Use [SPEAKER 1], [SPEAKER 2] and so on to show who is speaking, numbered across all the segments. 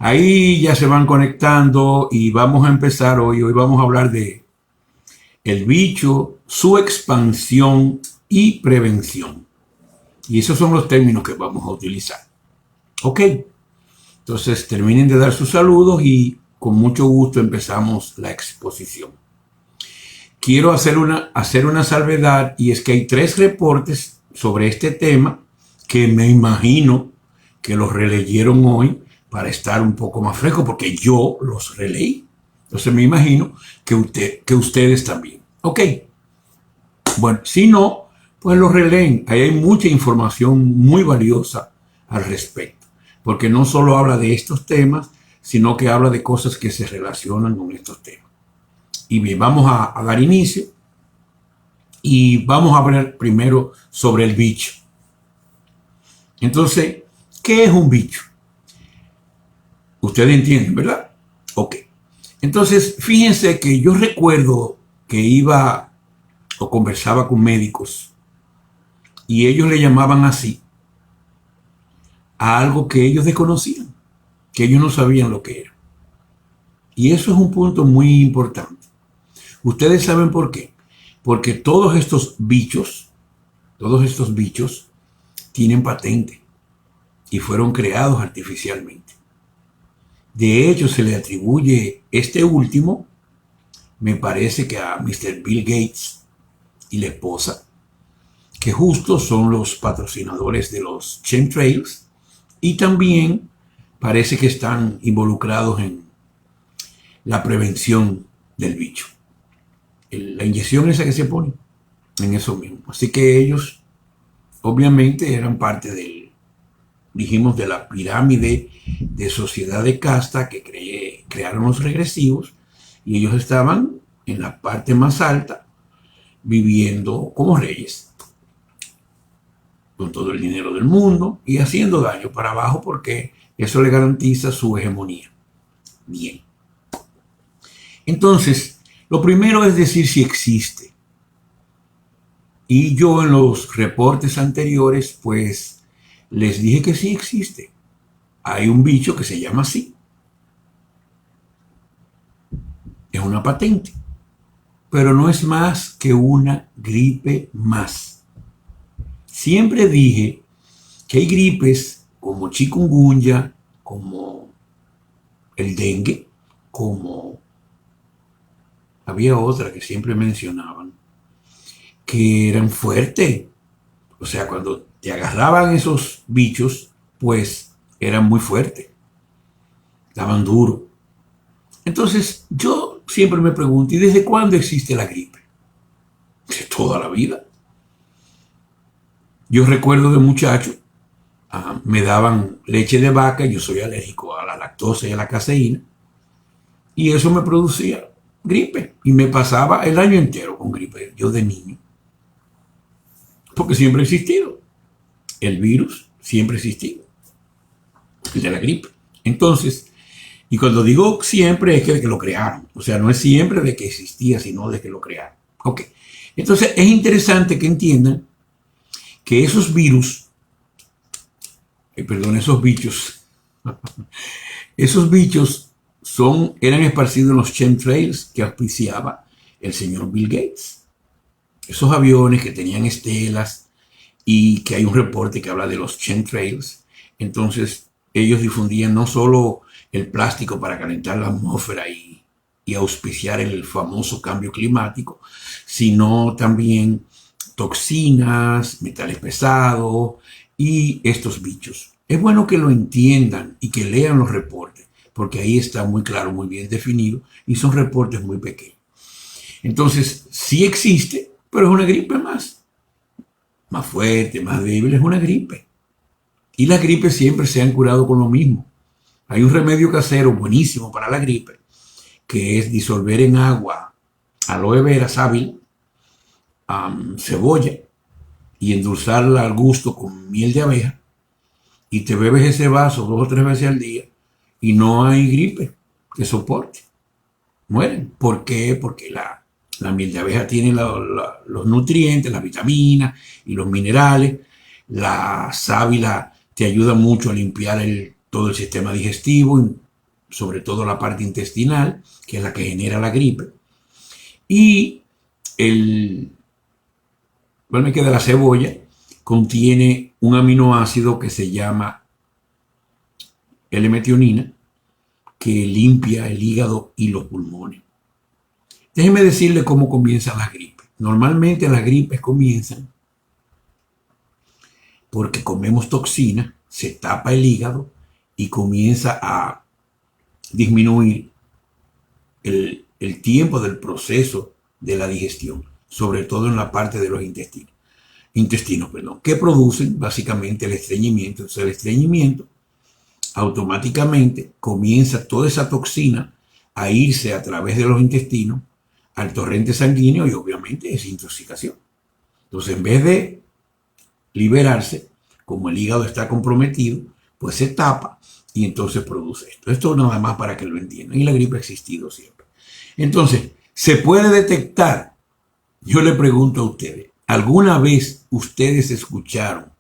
[SPEAKER 1] Ahí ya se van conectando y vamos a empezar hoy. Hoy vamos a hablar de el bicho, su expansión y prevención. Y esos son los términos que vamos a utilizar. Ok, entonces terminen de dar sus saludos y con mucho gusto empezamos la exposición. Quiero hacer una salvedad, y es que hay 3 reportes sobre este tema que me imagino que los releyeron hoy para estar un poco más fresco, porque yo los releí. Entonces me imagino que ustedes también. Ok, bueno, si no, pues los releen. Ahí hay mucha información muy valiosa al respecto, porque no solo habla de estos temas, sino que habla de cosas que se relacionan con estos temas. Y bien, vamos a dar inicio y vamos a hablar primero sobre el bicho. Entonces, ¿qué es un bicho? Ustedes entienden, ¿verdad? Ok. Entonces, fíjense que yo recuerdo que iba o conversaba con médicos y ellos le llamaban así a algo que ellos desconocían, que ellos no sabían lo que era. Y eso es un punto muy importante. Ustedes saben por qué. Porque todos estos bichos tienen patente y fueron creados artificialmente. De hecho, se le atribuye este último, me parece que a Mr. Bill Gates y la esposa, que justo son los patrocinadores de los chemtrails y también parece que están involucrados en la prevención del bicho. La inyección esa que se pone en eso mismo. Así que ellos obviamente eran parte dijimos, de la pirámide de sociedad de casta que crearon los regresivos, y ellos estaban en la parte más alta viviendo como reyes con todo el dinero del mundo y haciendo daño para abajo porque eso le garantiza su hegemonía. Bien. Entonces, lo primero es decir si existe. Y yo en los reportes anteriores, pues, les dije que sí existe. Hay un bicho que se llama así. Es una patente. Pero no es más que una gripe más. Siempre dije que hay gripes como chikungunya, como el dengue, como había otra que siempre mencionaban, que eran fuertes. O sea, cuando te agarraban esos bichos, pues eran muy fuertes, daban duro. Entonces, yo siempre me pregunto, ¿y desde cuándo existe la gripe? De toda la vida. Yo recuerdo de muchacho, me daban leche de vaca, yo soy alérgico a la lactosa y a la caseína, y eso me producía gripe, y me pasaba el año entero con gripe, yo de niño, porque siempre ha existido. El virus siempre ha existido, el de la gripe. Entonces, y cuando digo siempre es que de que lo crearon, o sea, no es siempre de que existía, sino de que lo crearon. Ok, entonces es interesante que entiendan que esos virus, esos bichos, esos bichos eran esparcidos en los chemtrails que auspiciaba el señor Bill Gates. Esos aviones que tenían estelas y que hay un reporte que habla de los chemtrails. Entonces ellos difundían no solo el plástico para calentar la atmósfera y auspiciar el famoso cambio climático, sino también toxinas, metales pesados y estos bichos. Es bueno que lo entiendan y que lean los reportes, porque ahí está muy claro, muy bien definido, y son reportes muy pequeños. Entonces, sí existe, pero es una gripe más fuerte, más débil, es una gripe. Y las gripes siempre se han curado con lo mismo. Hay un remedio casero buenísimo para la gripe, que es disolver en agua aloe vera, sábil, cebolla, y endulzarla al gusto con miel de abeja, y te bebes ese vaso 2 o 3 veces al día, y no hay gripe que soporte. Mueren. ¿Por qué? Porque la miel de abeja tiene los nutrientes, las vitaminas y los minerales. La sábila te ayuda mucho a limpiar todo el sistema digestivo sobre todo la parte intestinal, que es la que genera la gripe. Y ¿cuál me queda? La cebolla contiene un aminoácido que se llama L-metionina, que limpia el hígado y los pulmones. Déjeme decirle cómo comienzan las gripes. Normalmente las gripes comienzan porque comemos toxina, se tapa el hígado y comienza a disminuir el tiempo del proceso de la digestión, sobre todo en la parte de los intestinos, que producen básicamente el estreñimiento. Entonces el estreñimiento automáticamente comienza toda esa toxina a irse a través de los intestinos al torrente sanguíneo y obviamente es intoxicación. Entonces en vez de liberarse, como el hígado está comprometido, pues se tapa y entonces produce esto. Esto nada más para que lo entiendan. Y la gripe ha existido siempre. Entonces, ¿se puede detectar? Yo le pregunto a ustedes, ¿alguna vez ustedes escucharon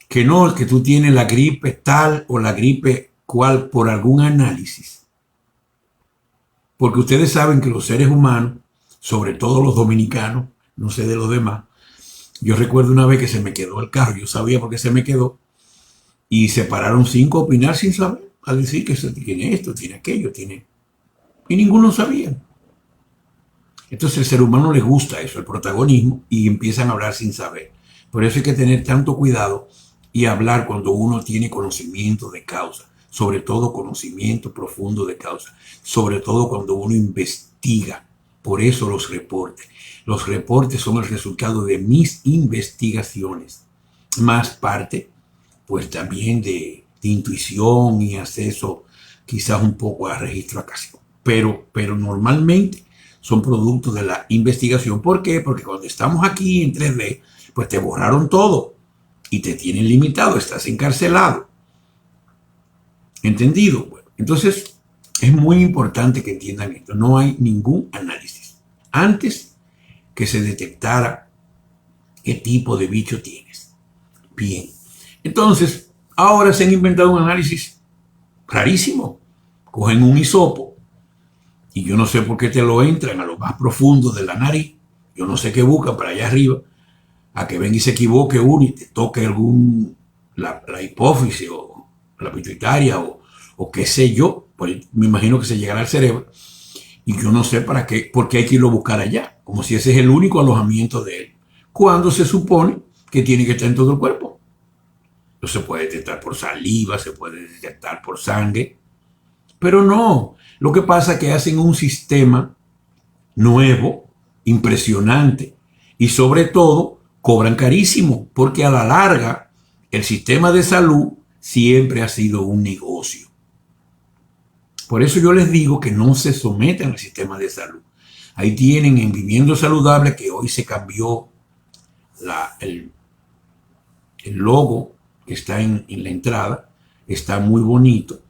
[SPEAKER 1] que no, que tú tienes la gripe tal o la gripe cual por algún análisis? Porque ustedes saben que los seres humanos, sobre todo los dominicanos, no sé de los demás, yo recuerdo una vez que se me quedó el carro, yo sabía por qué se me quedó, y se pararon 5 a opinar sin saber, a decir que tiene esto, tiene aquello, tiene... Y ninguno sabía. Entonces el ser humano le gusta eso, el protagonismo, y empiezan a hablar sin saber. Por eso hay que tener tanto cuidado y hablar cuando uno tiene conocimiento de causa, sobre todo conocimiento profundo de causa, sobre todo cuando uno investiga. Por eso los reportes. Los reportes son el resultado de mis investigaciones, más parte, pues también de intuición y acceso quizás un poco a registro acásico. Pero normalmente son productos de la investigación. ¿Por qué? Porque cuando estamos aquí en 3D, pues te borraron todo y te tienen limitado, estás encarcelado. ¿Entendido? Bueno, entonces es muy importante que entiendan esto. No hay ningún análisis antes que se detectara qué tipo de bicho tienes. Bien. Entonces, ahora se han inventado un análisis rarísimo. Cogen un hisopo y yo no sé por qué te lo entran a lo más profundo de la nariz. Yo no sé qué buscan para allá arriba. A que venga y se equivoque uno y te toque la hipófisis o la pituitaria o qué sé yo. Pues me imagino que se llegará al cerebro. Y yo no sé para qué, por qué hay que irlo a buscar allá. Como si ese es el único alojamiento de él. Cuando se supone que tiene que estar en todo el cuerpo. No se puede detectar por saliva, se puede detectar por sangre. Pero no. Lo que pasa es que hacen un sistema nuevo, impresionante. Y sobre todo, cobran carísimo. Porque a la larga, el sistema de salud siempre ha sido un negocio. Por eso yo les digo que no se sometan al sistema de salud. Ahí tienen en Viviendo Saludable, que hoy se cambió el logo que está en la entrada, está muy bonito.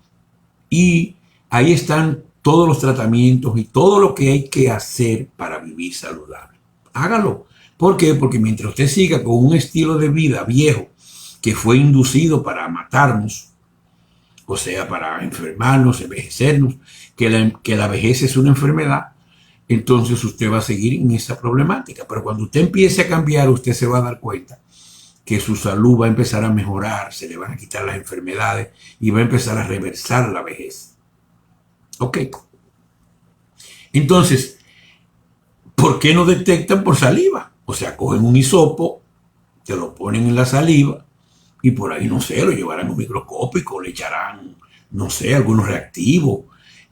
[SPEAKER 1] Y ahí están todos los tratamientos y todo lo que hay que hacer para vivir saludable. Hágalo. ¿Por qué? Porque mientras usted siga con un estilo de vida viejo que fue inducido para matarnos, o sea, para enfermarnos, envejecernos, que la vejez es una enfermedad, entonces usted va a seguir en esa problemática. Pero cuando usted empiece a cambiar, usted se va a dar cuenta que su salud va a empezar a mejorar, se le van a quitar las enfermedades y va a empezar a reversar la vejez. Ok. Entonces, ¿por qué no detectan por saliva? O sea, cogen un hisopo, te lo ponen en la saliva y por ahí, no sé, lo llevarán a un microscópico, le echarán, no sé, algunos reactivos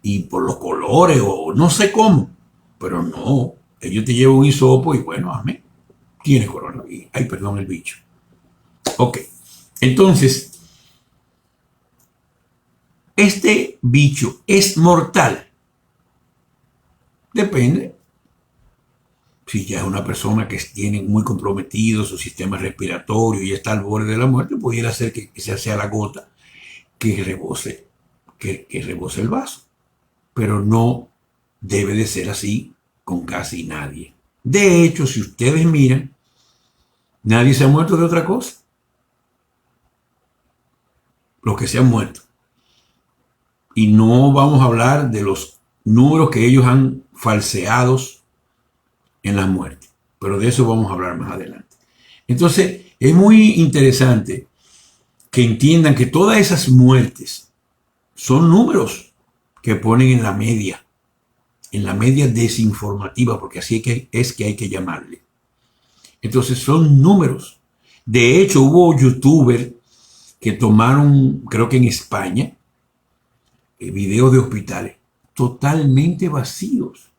[SPEAKER 1] y por los colores o no sé cómo. Pero no, ellos te llevan un hisopo y bueno, amén, tiene coronavirus. Ay, perdón, el bicho. Ok, entonces, ¿este bicho es mortal? Depende. Si ya es una persona que tiene muy comprometido su sistema respiratorio y está al borde de la muerte, pudiera ser que esa sea la gota que rebose, que rebose el vaso. Pero no debe de ser así con casi nadie. De hecho, si ustedes miran, nadie se ha muerto de otra cosa. Los que se han muerto Y no vamos a hablar de los números que ellos han falseados en la muerte, pero de eso vamos a hablar más adelante. Entonces, es muy interesante que entiendan que todas esas muertes son números que ponen en la media desinformativa, porque así es que hay que llamarle. Entonces son números. De hecho, hubo youtubers que tomaron, creo que en España, videos de hospitales totalmente vacíos,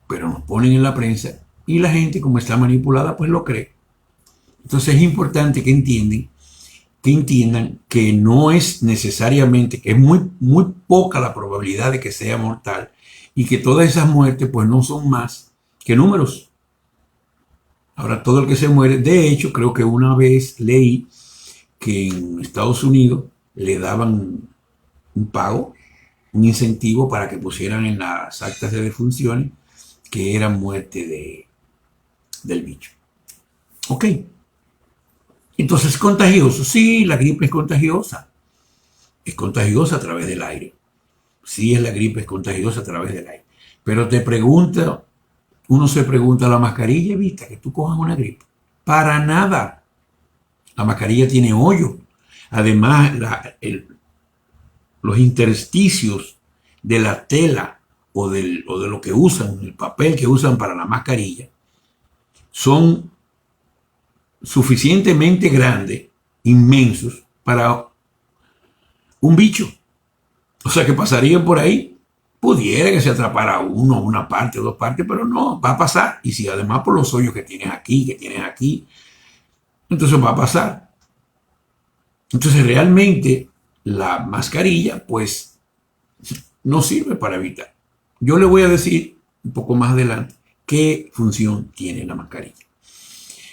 [SPEAKER 1] pero nos ponen en la prensa y la gente, como está manipulada, pues lo cree. Entonces es importante que entiendan que no es necesariamente, que es muy poca la probabilidad de que sea mortal y que todas esas muertes pues no son más que números. Ahora todo el que se muere, de hecho creo que una vez leí que en Estados Unidos le daban un pago, un incentivo para que pusieran en las actas de defunciones que era muerte del bicho. Ok. Entonces, ¿contagioso? Sí, la gripe es contagiosa. Es contagiosa a través del aire. Sí, la gripe es contagiosa a través del aire. Pero uno se pregunta, ¿la mascarilla evita que tú cojas una gripe? Para nada. La mascarilla tiene hoyo. Además, los intersticios de la tela o de lo que usan, el papel que usan para la mascarilla, son suficientemente grandes, inmensos, para un bicho. O sea, que pasarían por ahí. Pudiera que se atrapara uno, una parte o dos partes, pero no, va a pasar. Y si además por los hoyos que tienes aquí, entonces va a pasar. Entonces realmente la mascarilla, pues, no sirve para evitar. Yo le voy a decir un poco más adelante qué función tiene la mascarilla.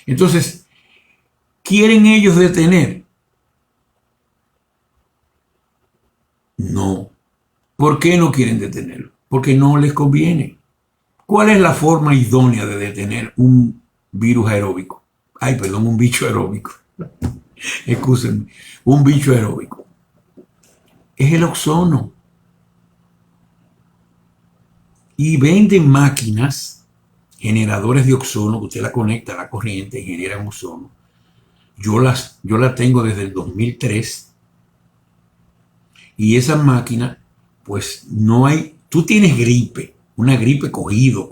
[SPEAKER 1] Entonces, ¿quieren ellos detener? No. ¿Por qué no quieren detenerlo? Porque no les conviene. ¿Cuál es la forma idónea de detener un virus aeróbico? Ay, perdón, un bicho aeróbico. Excúsenme. Un bicho aeróbico. Es el ozono. Y venden máquinas, generadores de ozono, que usted la conecta a la corriente y generan ozono. Yo la tengo desde el 2003. Y esa máquina, pues no hay, tú tienes gripe, una gripe cogido,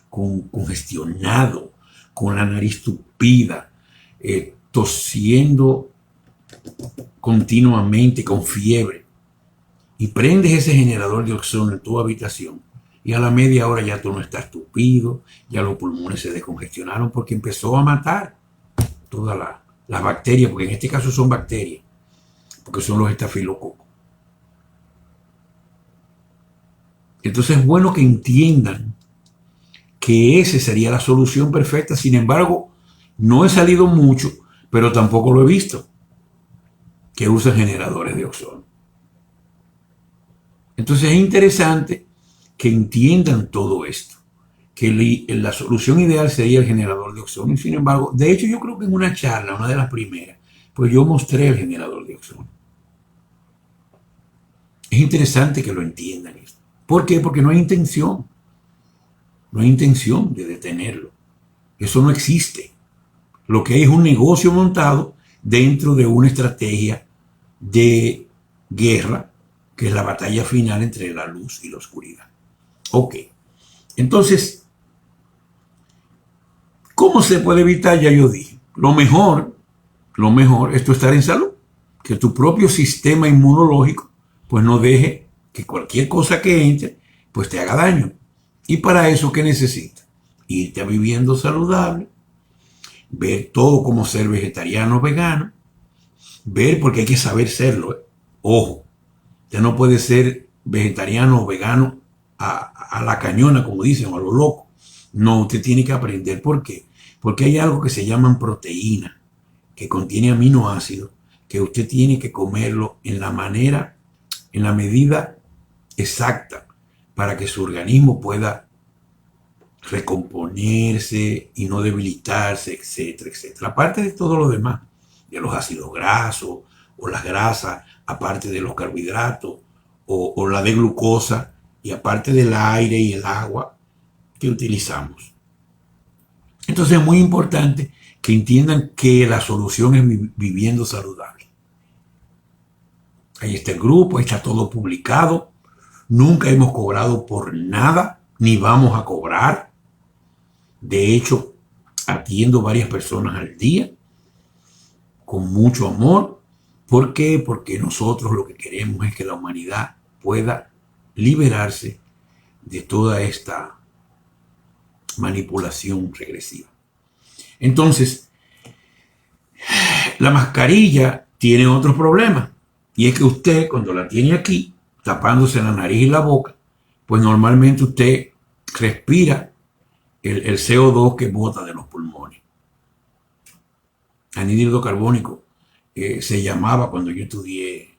[SPEAKER 1] congestionado, con la nariz tupida, tosiendo continuamente, con fiebre. Y prendes ese generador de ozono en tu habitación y a la media hora ya tú no estás tupido, ya los pulmones se descongestionaron porque empezó a matar todas las bacterias, porque en este caso son bacterias, porque son los estafilococos. Entonces es bueno que entiendan que esa sería la solución perfecta. Sin embargo, no he salido mucho, pero tampoco lo he visto, que usan generadores de ozono. Entonces es interesante que entiendan todo esto, que la solución ideal sería el generador de ozono. Y sin embargo, de hecho yo creo que en una charla, una de las primeras, pues yo mostré el generador de ozono. Es interesante que lo entiendan esto. ¿Por qué? Porque no hay intención. No hay intención de detenerlo. Eso no existe. Lo que hay es un negocio montado dentro de una estrategia de guerra, que es la batalla final entre la luz y la oscuridad. Ok. Entonces, ¿cómo se puede evitar? Ya yo dije. Lo mejor es tu estar en salud. Que tu propio sistema inmunológico pues no deje que cualquier cosa que entre pues te haga daño. Y para eso, ¿qué necesitas? Irte a viviendo saludable, ver todo como ser vegetariano o vegano, ver porque hay que saber serlo. Ojo, usted no puede ser vegetariano o vegano a la cañona, como dicen, o a lo loco. No, usted tiene que aprender. ¿Por qué? Porque hay algo que se llaman proteínas, que contiene aminoácidos, que usted tiene que comerlo en la medida exacta, para que su organismo pueda recomponerse y no debilitarse, etcétera, etcétera. Aparte de todo lo demás, de los ácidos grasos o las grasas, aparte de los carbohidratos, o la de glucosa, y aparte del aire y el agua que utilizamos. Entonces es muy importante que entiendan que la solución es viviendo saludable. Ahí está el grupo, ahí está todo publicado. Nunca hemos cobrado por nada, ni vamos a cobrar. De hecho, atiendo varias personas al día con mucho amor. ¿Por qué? Porque nosotros lo que queremos es que la humanidad pueda liberarse de toda esta manipulación regresiva. Entonces, la mascarilla tiene otros problemas. Y es que usted, cuando la tiene aquí, tapándose la nariz y la boca, pues normalmente usted respira el CO2 que bota de los pulmones. Anhídrido carbónico se llamaba cuando yo estudié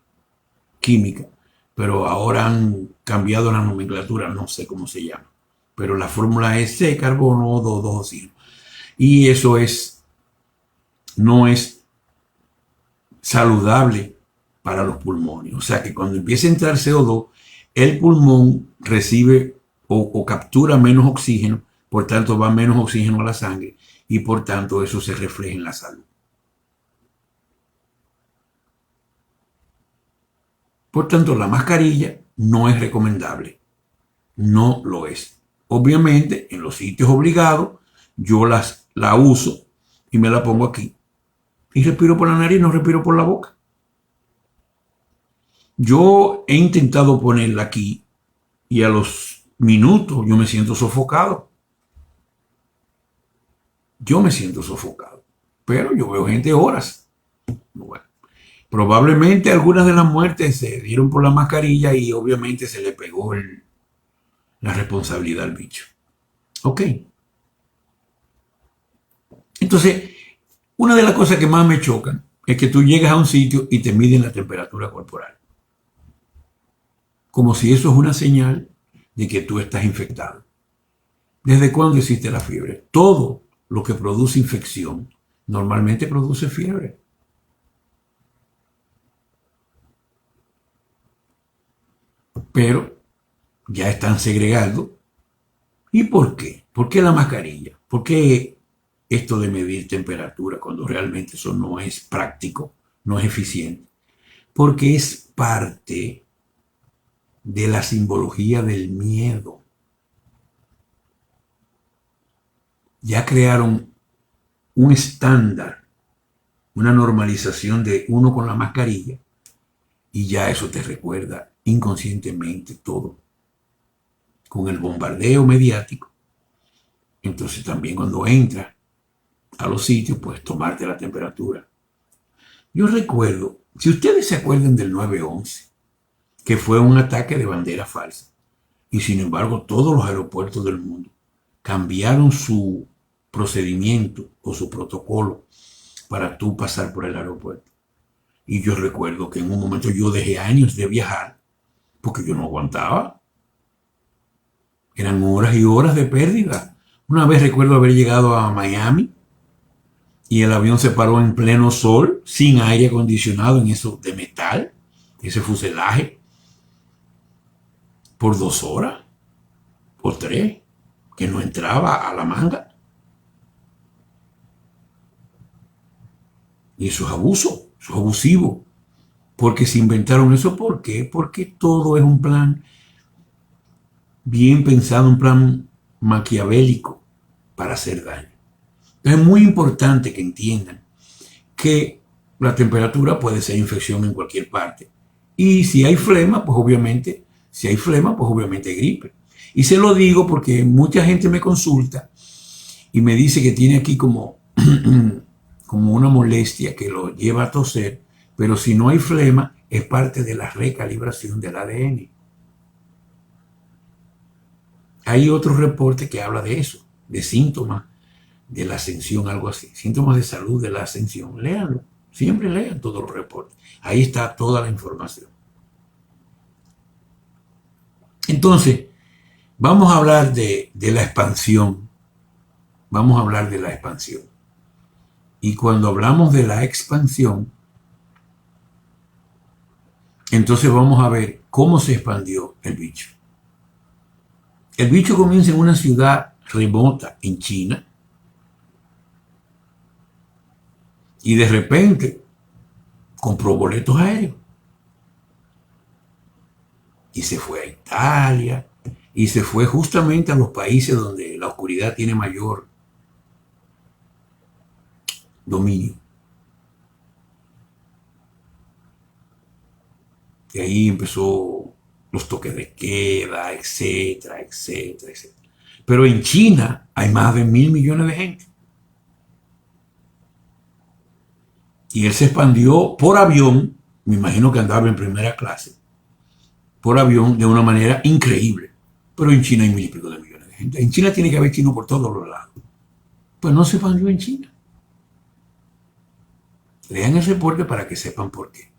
[SPEAKER 1] química, pero ahora han cambiado la nomenclatura, no sé cómo se llama. Pero la fórmula es C, carbono, O2, 2 oxígeno. Y eso no es saludable para los pulmones. O sea que cuando empieza a entrar CO2, el pulmón recibe o captura menos oxígeno, por tanto va menos oxígeno a la sangre y por tanto eso se refleja en la salud. Por tanto, la mascarilla no es recomendable. No lo es. Obviamente, en los sitios obligados, yo la uso y me la pongo aquí. Y respiro por la nariz, no respiro por la boca. Yo he intentado ponerla aquí y a los minutos yo me siento sofocado. Yo me siento sofocado. Pero yo veo gente horas. Bueno, probablemente algunas de las muertes se dieron por la mascarilla y obviamente se le pegó la responsabilidad al bicho. Ok. Entonces, una de las cosas que más me chocan es que tú llegas a un sitio y te miden la temperatura corporal. Como si eso es una señal de que tú estás infectado. ¿Desde cuándo existe la fiebre? Todo lo que produce infección normalmente produce fiebre. Pero ya están segregando. ¿Y por qué? ¿Por qué la mascarilla? ¿Por qué esto de medir temperatura cuando realmente eso no es práctico, no es eficiente? Porque es parte de la simbología del miedo. Ya crearon un estándar, una normalización de uno con la mascarilla y ya eso te recuerda inconscientemente todo. Con el bombardeo mediático, entonces también cuando entras a los sitios, pues tomarte la temperatura. Yo recuerdo, si ustedes se acuerdan del 9/11, que fue un ataque de bandera falsa, y sin embargo todos los aeropuertos del mundo cambiaron su procedimiento o su protocolo para tú pasar por el aeropuerto. Y yo recuerdo que en un momento yo dejé años de viajar porque yo no aguantaba. Eran horas y horas de pérdida. Una vez recuerdo haber llegado a Miami y el avión se paró en pleno sol, sin aire acondicionado, en eso de metal, ese fuselaje, por 2 horas, por 3, que no entraba a la manga. Y eso es abuso, eso es abusivo. Porque se inventaron eso, ¿por qué? Porque todo es un plan bien pensado, un plan maquiavélico para hacer daño. Entonces es muy importante que entiendan que la temperatura puede ser infección en cualquier parte. Y si hay flema, pues obviamente gripe. Y se lo digo porque mucha gente me consulta y me dice que tiene aquí como una molestia que lo lleva a toser, pero si no hay flema, es parte de la recalibración del ADN. Hay otro reporte que habla de eso, de síntomas de la ascensión, algo así, síntomas de salud de la ascensión. Léanlo, siempre lean todos los reportes. Ahí está toda la información. Entonces, vamos a hablar de la expansión. Vamos a hablar de la expansión. Y cuando hablamos de la expansión, Entonces vamos a ver cómo se expandió el bicho. El bicho comienza en una ciudad remota en China y de repente compró boletos aéreos y se fue a Italia y se fue justamente a los países donde la oscuridad tiene mayor dominio. Y ahí empezó los toques de queda, etcétera, etcétera, etcétera. Pero en China hay más de 1.000 millones de gente. Y él se expandió por avión, me imagino que andaba en primera clase, por avión de una manera increíble. Pero en China hay 1.000 y pico de millones de gente. En China tiene que haber chino por todos los lados. Pues no se expandió en China. Lean el reporte para que sepan por qué.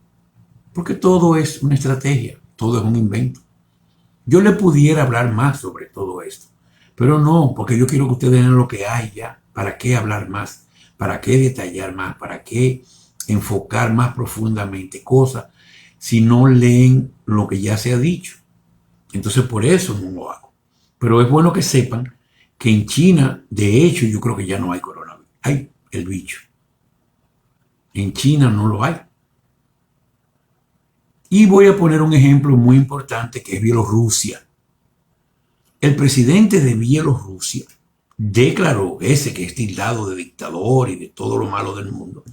[SPEAKER 1] Porque todo es una estrategia, todo es un invento. Yo le pudiera hablar más sobre todo esto, pero no, porque yo quiero que ustedes vean lo que hay ya. ¿Para qué hablar más? ¿Para qué detallar más? ¿Para qué enfocar más profundamente cosas si no leen lo que ya se ha dicho? Entonces por eso no lo hago. Pero es bueno que sepan que en China, de hecho, yo creo que ya no hay coronavirus. Hay el bicho. En China no lo hay. Y voy a poner un ejemplo muy importante que es Bielorrusia. El presidente de Bielorrusia declaró, ese que es tildado de dictador y de todo lo malo del mundo,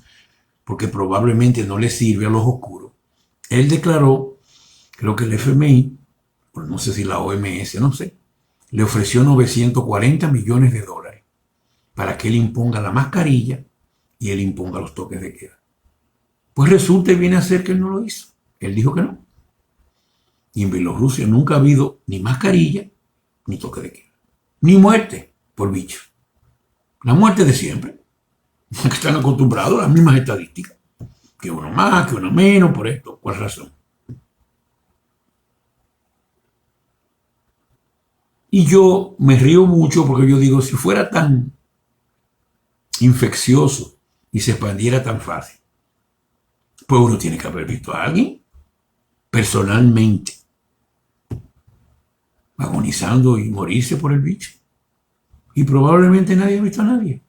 [SPEAKER 1] porque probablemente no le sirve a los oscuros, él declaró, creo que el FMI, no sé si la OMS, no sé, le ofreció 940 millones de dólares para que él imponga la mascarilla y él imponga los toques de queda. Pues resulta y viene a ser que él no lo hizo. Él dijo que no. Y en Bielorrusia nunca ha habido ni mascarilla, ni toque de queda, ni muerte por bicho. La muerte de siempre. Que están acostumbrados a las mismas estadísticas. Que uno más, que uno menos, por esto. ¿Cuál razón? Y yo me río mucho porque yo digo, si fuera tan infeccioso y se expandiera tan fácil, pues uno tiene que haber visto a alguien personalmente agonizando y morirse por el bicho. Y probablemente nadie ha visto a nadie.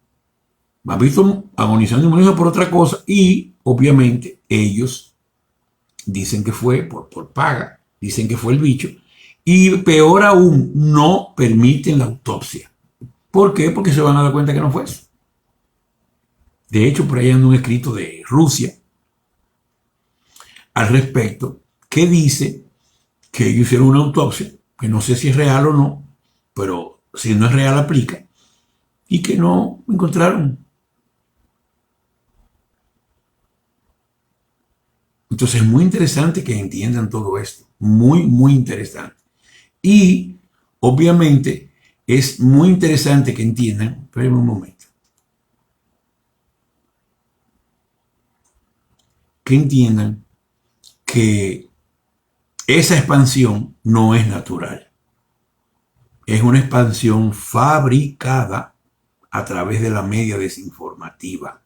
[SPEAKER 1] Ha visto agonizando y morirse por otra cosa y obviamente ellos dicen que fue por paga, dicen que fue el bicho y peor aún, no permiten la autopsia. ¿Por qué? Porque se van a dar cuenta que no fue eso. De hecho, por ahí anda un escrito de Rusia al respecto que dice que ellos hicieron una autopsia, que no sé si es real o no, pero si no es real aplica, y que no encontraron. Entonces es muy interesante que entiendan todo esto, muy, muy interesante. Y obviamente es muy interesante que entiendan, espérenme un momento, que entiendan que esa expansión no es natural. Es una expansión fabricada a través de la media desinformativa.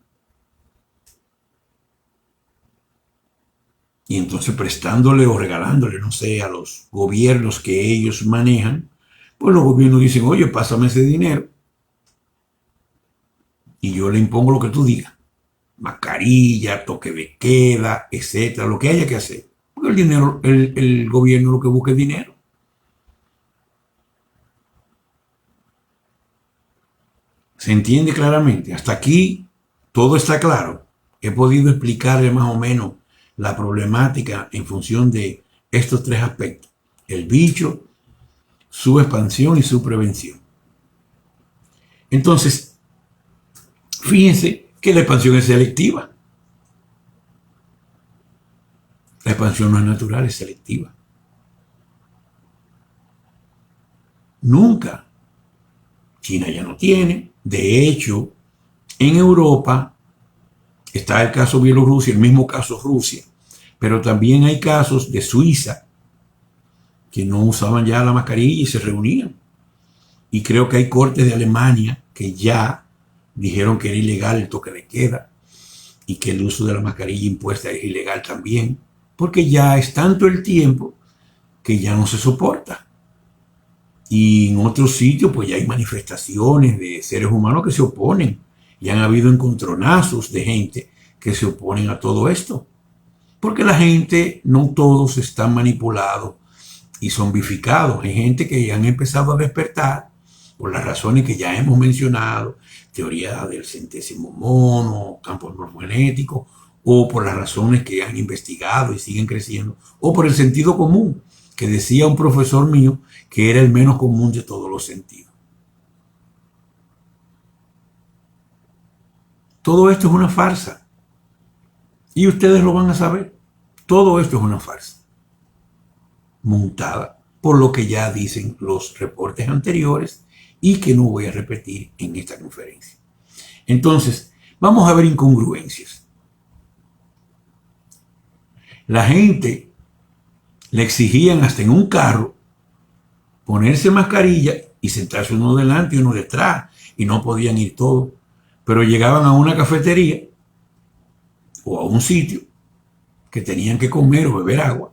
[SPEAKER 1] Y entonces prestándole o regalándole, no sé, a los gobiernos que ellos manejan, pues los gobiernos dicen, oye, pásame ese dinero y yo le impongo lo que tú digas. Mascarilla, toque de queda, etcétera, lo que haya que hacer. Porque el dinero, el gobierno lo que busca es dinero. ¿Se entiende claramente? Hasta aquí todo está claro. He podido explicarle más o menos la problemática en función de estos tres aspectos. El bicho, su expansión y su prevención. Entonces, fíjense que la expansión es selectiva. La expansión no es natural, es selectiva. Nunca. China ya no tiene. De hecho, en Europa está el caso Bielorrusia, el mismo caso Rusia, pero también hay casos de Suiza que no usaban ya la mascarilla y se reunían. Y creo que hay cortes de Alemania que ya dijeron que era ilegal el toque de queda y que el uso de la mascarilla impuesta es ilegal también. porque ya es tanto el tiempo que ya no se soporta. Y en otros sitios pues ya hay manifestaciones de seres humanos que se oponen. Y han habido encontronazos de gente que se oponen a todo esto. Porque la gente, no todos están manipulados y zombificados. Hay gente que han empezado a despertar por las razones que ya hemos mencionado, teoría del centésimo mono, campos morfogenéticos, o por las razones que han investigado y siguen creciendo, o por el sentido común, que decía un profesor mío que era el menos común de todos los sentidos. Todo esto es una farsa. Y ustedes lo van a saber. Todo esto es una farsa. Montada por lo que ya dicen los reportes anteriores y que no voy a repetir en esta conferencia. Entonces, vamos a ver incongruencias. La gente le exigían hasta en un carro ponerse mascarilla y sentarse uno delante y uno detrás, y no podían ir todos. Pero llegaban a una cafetería o a un sitio que tenían que comer o beber agua,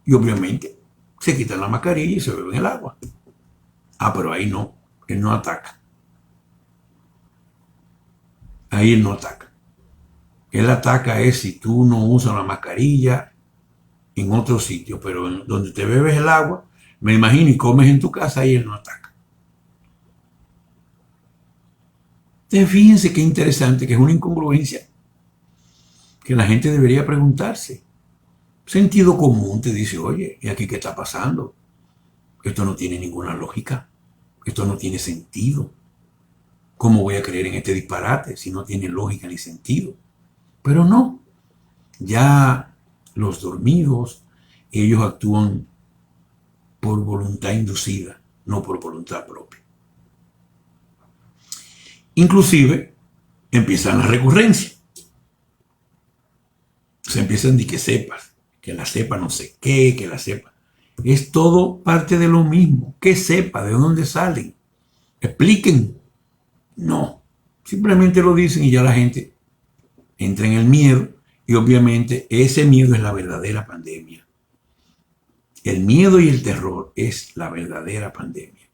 [SPEAKER 1] y obviamente se quitan la mascarilla y se beben el agua. Ah, pero ahí no, él no ataca. Ahí él no ataca. Él ataca es si tú no usas la mascarilla en otro sitio, pero en donde te bebes el agua, me imagino, y comes en tu casa, ahí él no ataca. Entonces, fíjense qué interesante, que es una incongruencia que la gente debería preguntarse. Sentido común te dice, oye, ¿y aquí qué está pasando? Esto no tiene ninguna lógica. Esto no tiene sentido. ¿Cómo voy a creer en este disparate si no tiene lógica ni sentido? Pero no. Ya los dormidos, ellos actúan por voluntad inducida, no por voluntad propia. Inclusive, empiezan las recurrencias. Se empiezan de que sepas, que la cepa no sé qué, que la cepa. Es todo parte de lo mismo. ¿Qué cepa? ¿De dónde salen? Expliquen. No. Simplemente lo dicen y ya la gente entra en el miedo, y obviamente ese miedo es la verdadera pandemia. El miedo y el terror es la verdadera pandemia.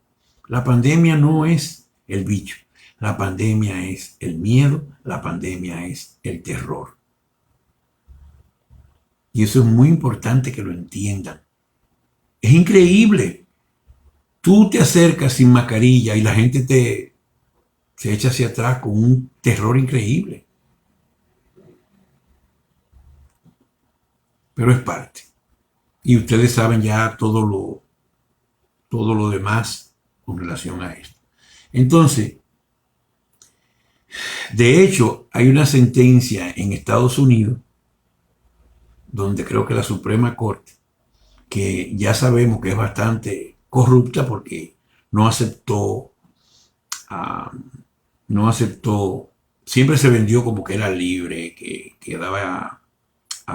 [SPEAKER 1] La pandemia no es el bicho. La pandemia es el miedo. La pandemia es el terror. Y eso es muy importante que lo entiendan. Es increíble. Tú te acercas sin mascarilla y la gente se echa hacia atrás con un terror increíble. Pero es parte. Y ustedes saben ya todo lo demás con relación a esto. Entonces, de hecho, hay una sentencia en Estados Unidos, donde creo que la Suprema Corte, que ya sabemos que es bastante corrupta porque no aceptó, siempre se vendió como que era libre, que daba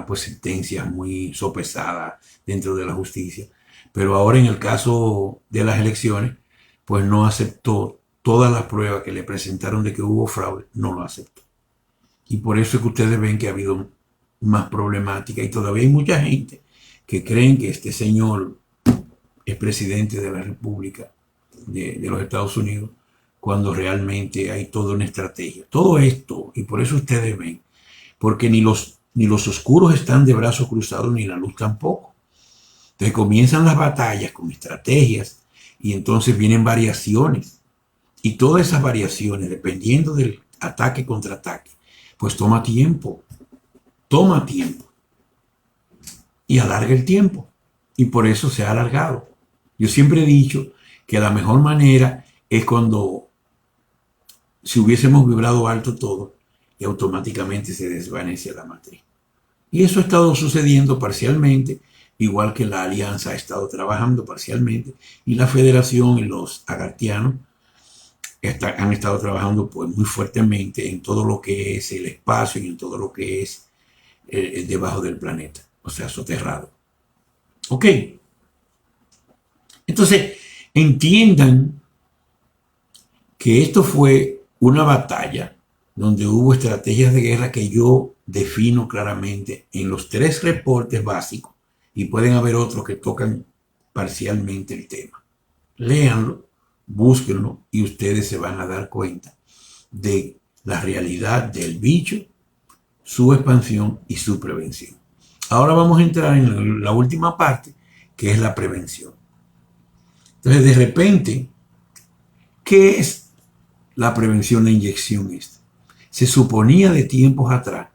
[SPEAKER 1] pues sentencias muy sopesadas dentro de la justicia, pero ahora en el caso de las elecciones, pues no aceptó todas las pruebas que le presentaron de que hubo fraude, no lo aceptó. Y por eso es que ustedes ven que ha habido más problemática y todavía hay mucha gente que creen que este señor es presidente de la República de los Estados Unidos, cuando realmente hay toda una estrategia. Todo esto, y por eso ustedes ven, porque ni los oscuros están de brazos cruzados, ni la luz tampoco. Entonces comienzan las batallas con estrategias y entonces vienen variaciones. Y todas esas variaciones, dependiendo del ataque contra ataque, pues toma tiempo. Toma tiempo. Y alarga el tiempo. Y por eso se ha alargado. Yo siempre he dicho que la mejor manera es cuando si hubiésemos vibrado alto todo y automáticamente se desvanece la matriz. Y eso ha estado sucediendo parcialmente, igual que la alianza ha estado trabajando parcialmente, y la federación y los agartianos han estado trabajando pues muy fuertemente en todo lo que es el espacio y en todo lo que es el debajo del planeta, o sea, soterrado. Ok. Entonces, entiendan que esto fue una batalla donde hubo estrategias de guerra que yo defino claramente en los 3 reportes básicos, y pueden haber otros que tocan parcialmente el tema. Léanlo, búsquenlo y ustedes se van a dar cuenta de la realidad del bicho, su expansión y su prevención. Ahora vamos a entrar en la última parte, que es la prevención. Entonces, de repente, ¿qué es la prevención, la inyección esta? Se suponía de tiempos atrás,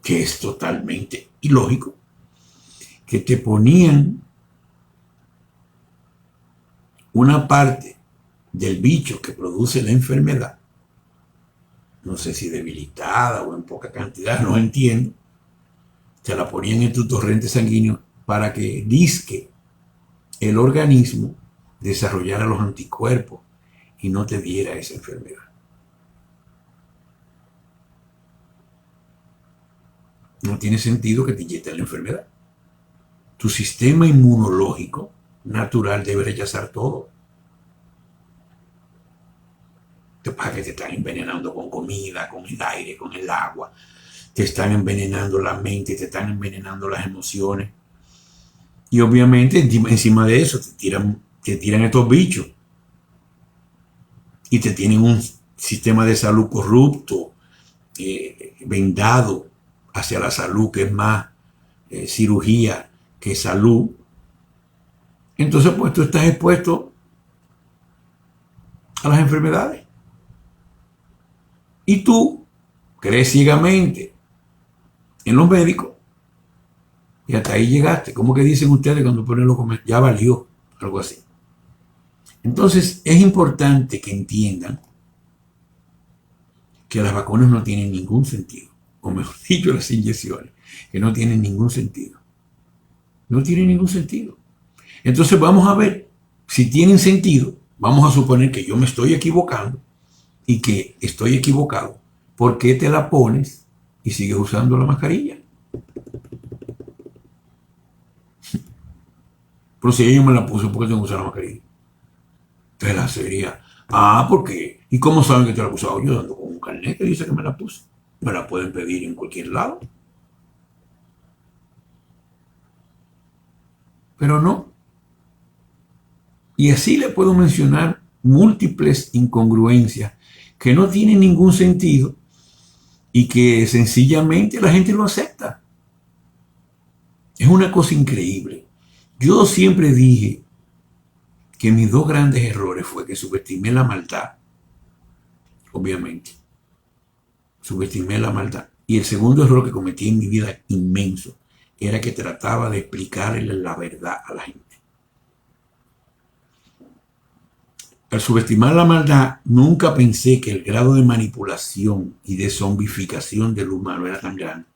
[SPEAKER 1] que es totalmente ilógico, que te ponían una parte del bicho que produce la enfermedad, no sé si debilitada o en poca cantidad, no entiendo, te la ponían en tu torrente sanguíneo para que dizque el organismo desarrollara los anticuerpos y no te diera esa enfermedad. No tiene sentido que te inyecten la enfermedad. Tu sistema inmunológico natural debe rechazar todo. Te pasa que te están envenenando con comida, con el aire, con el agua. Te están envenenando la mente, te están envenenando las emociones. Y obviamente encima de eso te tiran estos bichos. Y te tienen un sistema de salud corrupto, vendado hacia la salud, que es más cirugía que salud. Entonces, pues tú estás expuesto a las enfermedades. Y tú crees ciegamente en los médicos y hasta ahí llegaste. ¿Cómo que dicen ustedes cuando ponen los comentarios? Ya valió, algo así. Entonces, es importante que entiendan que las vacunas no tienen ningún sentido. O mejor dicho, las inyecciones, que no tienen ningún sentido. No tienen ningún sentido. Entonces vamos a ver si tienen sentido. Vamos a suponer que yo me estoy equivocando y que estoy equivocado. ¿Por qué te la pones y sigues usando la mascarilla? Pero si yo me la puse, ¿por qué tengo que usar la mascarilla? Entonces la sería, ¿por qué? ¿Y cómo saben que te la he usado? Yo ando con un carnet que dice que me la puse. Me la pueden pedir en cualquier lado. Pero no. Y así le puedo mencionar múltiples incongruencias que no tienen ningún sentido y que sencillamente la gente lo acepta. Es una cosa increíble. Yo siempre dije que mis 2 grandes errores fue que subestimé la maldad, obviamente. Subestimé la maldad. Y el segundo error que cometí en mi vida, inmenso, era que trataba de explicarle la verdad a la gente. Al subestimar la maldad, nunca pensé que el grado de manipulación y de zombificación del humano era tan grande.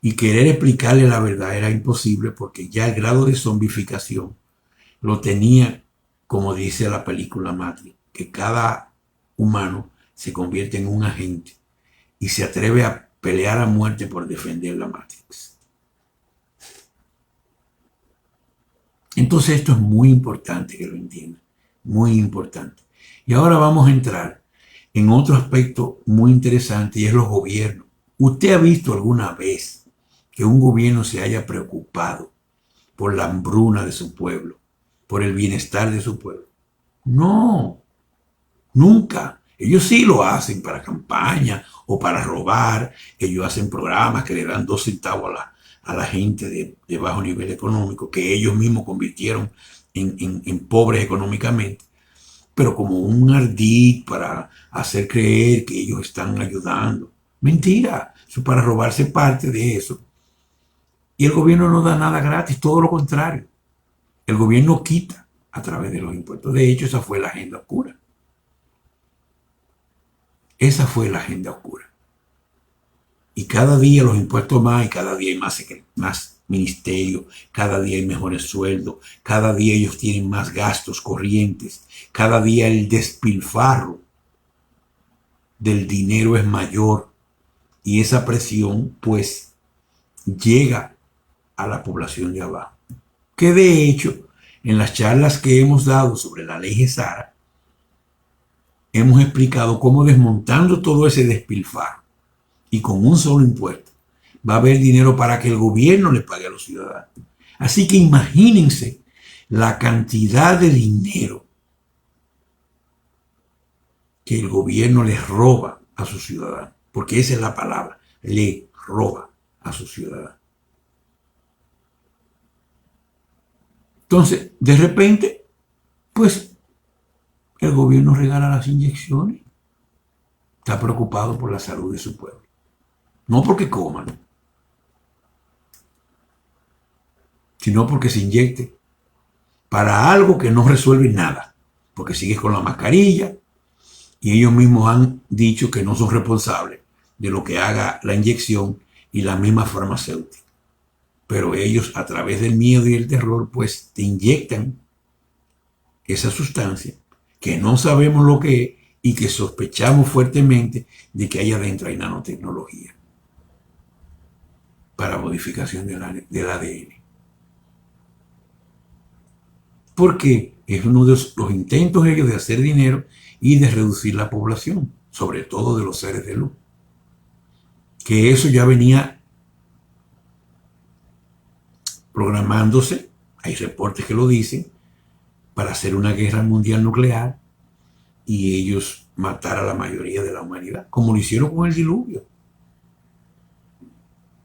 [SPEAKER 1] Y querer explicarle la verdad era imposible porque ya el grado de zombificación lo tenía, como dice la película Matrix, que cada humano se convierte en un agente y se atreve a pelear a muerte por defender la Matrix. Entonces esto es muy importante que lo entiendan, muy importante. Y ahora vamos a entrar en otro aspecto muy interesante y es los gobiernos. ¿Usted ha visto alguna vez que un gobierno se haya preocupado por la hambruna de su pueblo, por el bienestar de su pueblo? No, nunca. Ellos sí lo hacen para campaña o para robar. Ellos hacen programas que le dan 2 centavos a la gente de bajo nivel económico, que ellos mismos convirtieron en pobres económicamente, pero como un ardid para hacer creer que ellos están ayudando. Mentira, eso es para robarse parte de eso. Y el gobierno no da nada gratis, todo lo contrario. El gobierno quita a través de los impuestos. De hecho, esa fue la agenda oscura. Esa fue la agenda oscura. Y cada día los impuestos más, y cada día hay más ministerios, cada día hay mejores sueldos, cada día ellos tienen más gastos corrientes, cada día el despilfarro del dinero es mayor y esa presión pues llega a la población de abajo. Que de hecho, en las charlas que hemos dado sobre la ley Gesara, hemos explicado cómo desmontando todo ese despilfarro y con un solo impuesto va a haber dinero para que el gobierno le pague a los ciudadanos. Así que imagínense la cantidad de dinero que el gobierno les roba a sus ciudadanos, porque esa es la palabra, le roba a sus ciudadanos. Entonces, de repente, pues el gobierno regala las inyecciones, está preocupado por la salud de su pueblo, no porque coman, sino porque se inyecte para algo que no resuelve nada, porque sigues con la mascarilla y ellos mismos han dicho que no son responsables de lo que haga la inyección y la misma farmacéutica. Pero ellos, a través del miedo y el terror, pues te inyectan esa sustancia que no sabemos lo que es y que sospechamos fuertemente de que allá adentro hay nanotecnología para modificación del ADN. Porque es uno de los intentos ellos de hacer dinero y de reducir la población, sobre todo de los seres de luz. Que eso ya venía programándose, hay reportes que lo dicen, para hacer una guerra mundial nuclear y ellos matar a la mayoría de la humanidad, como lo hicieron con el diluvio.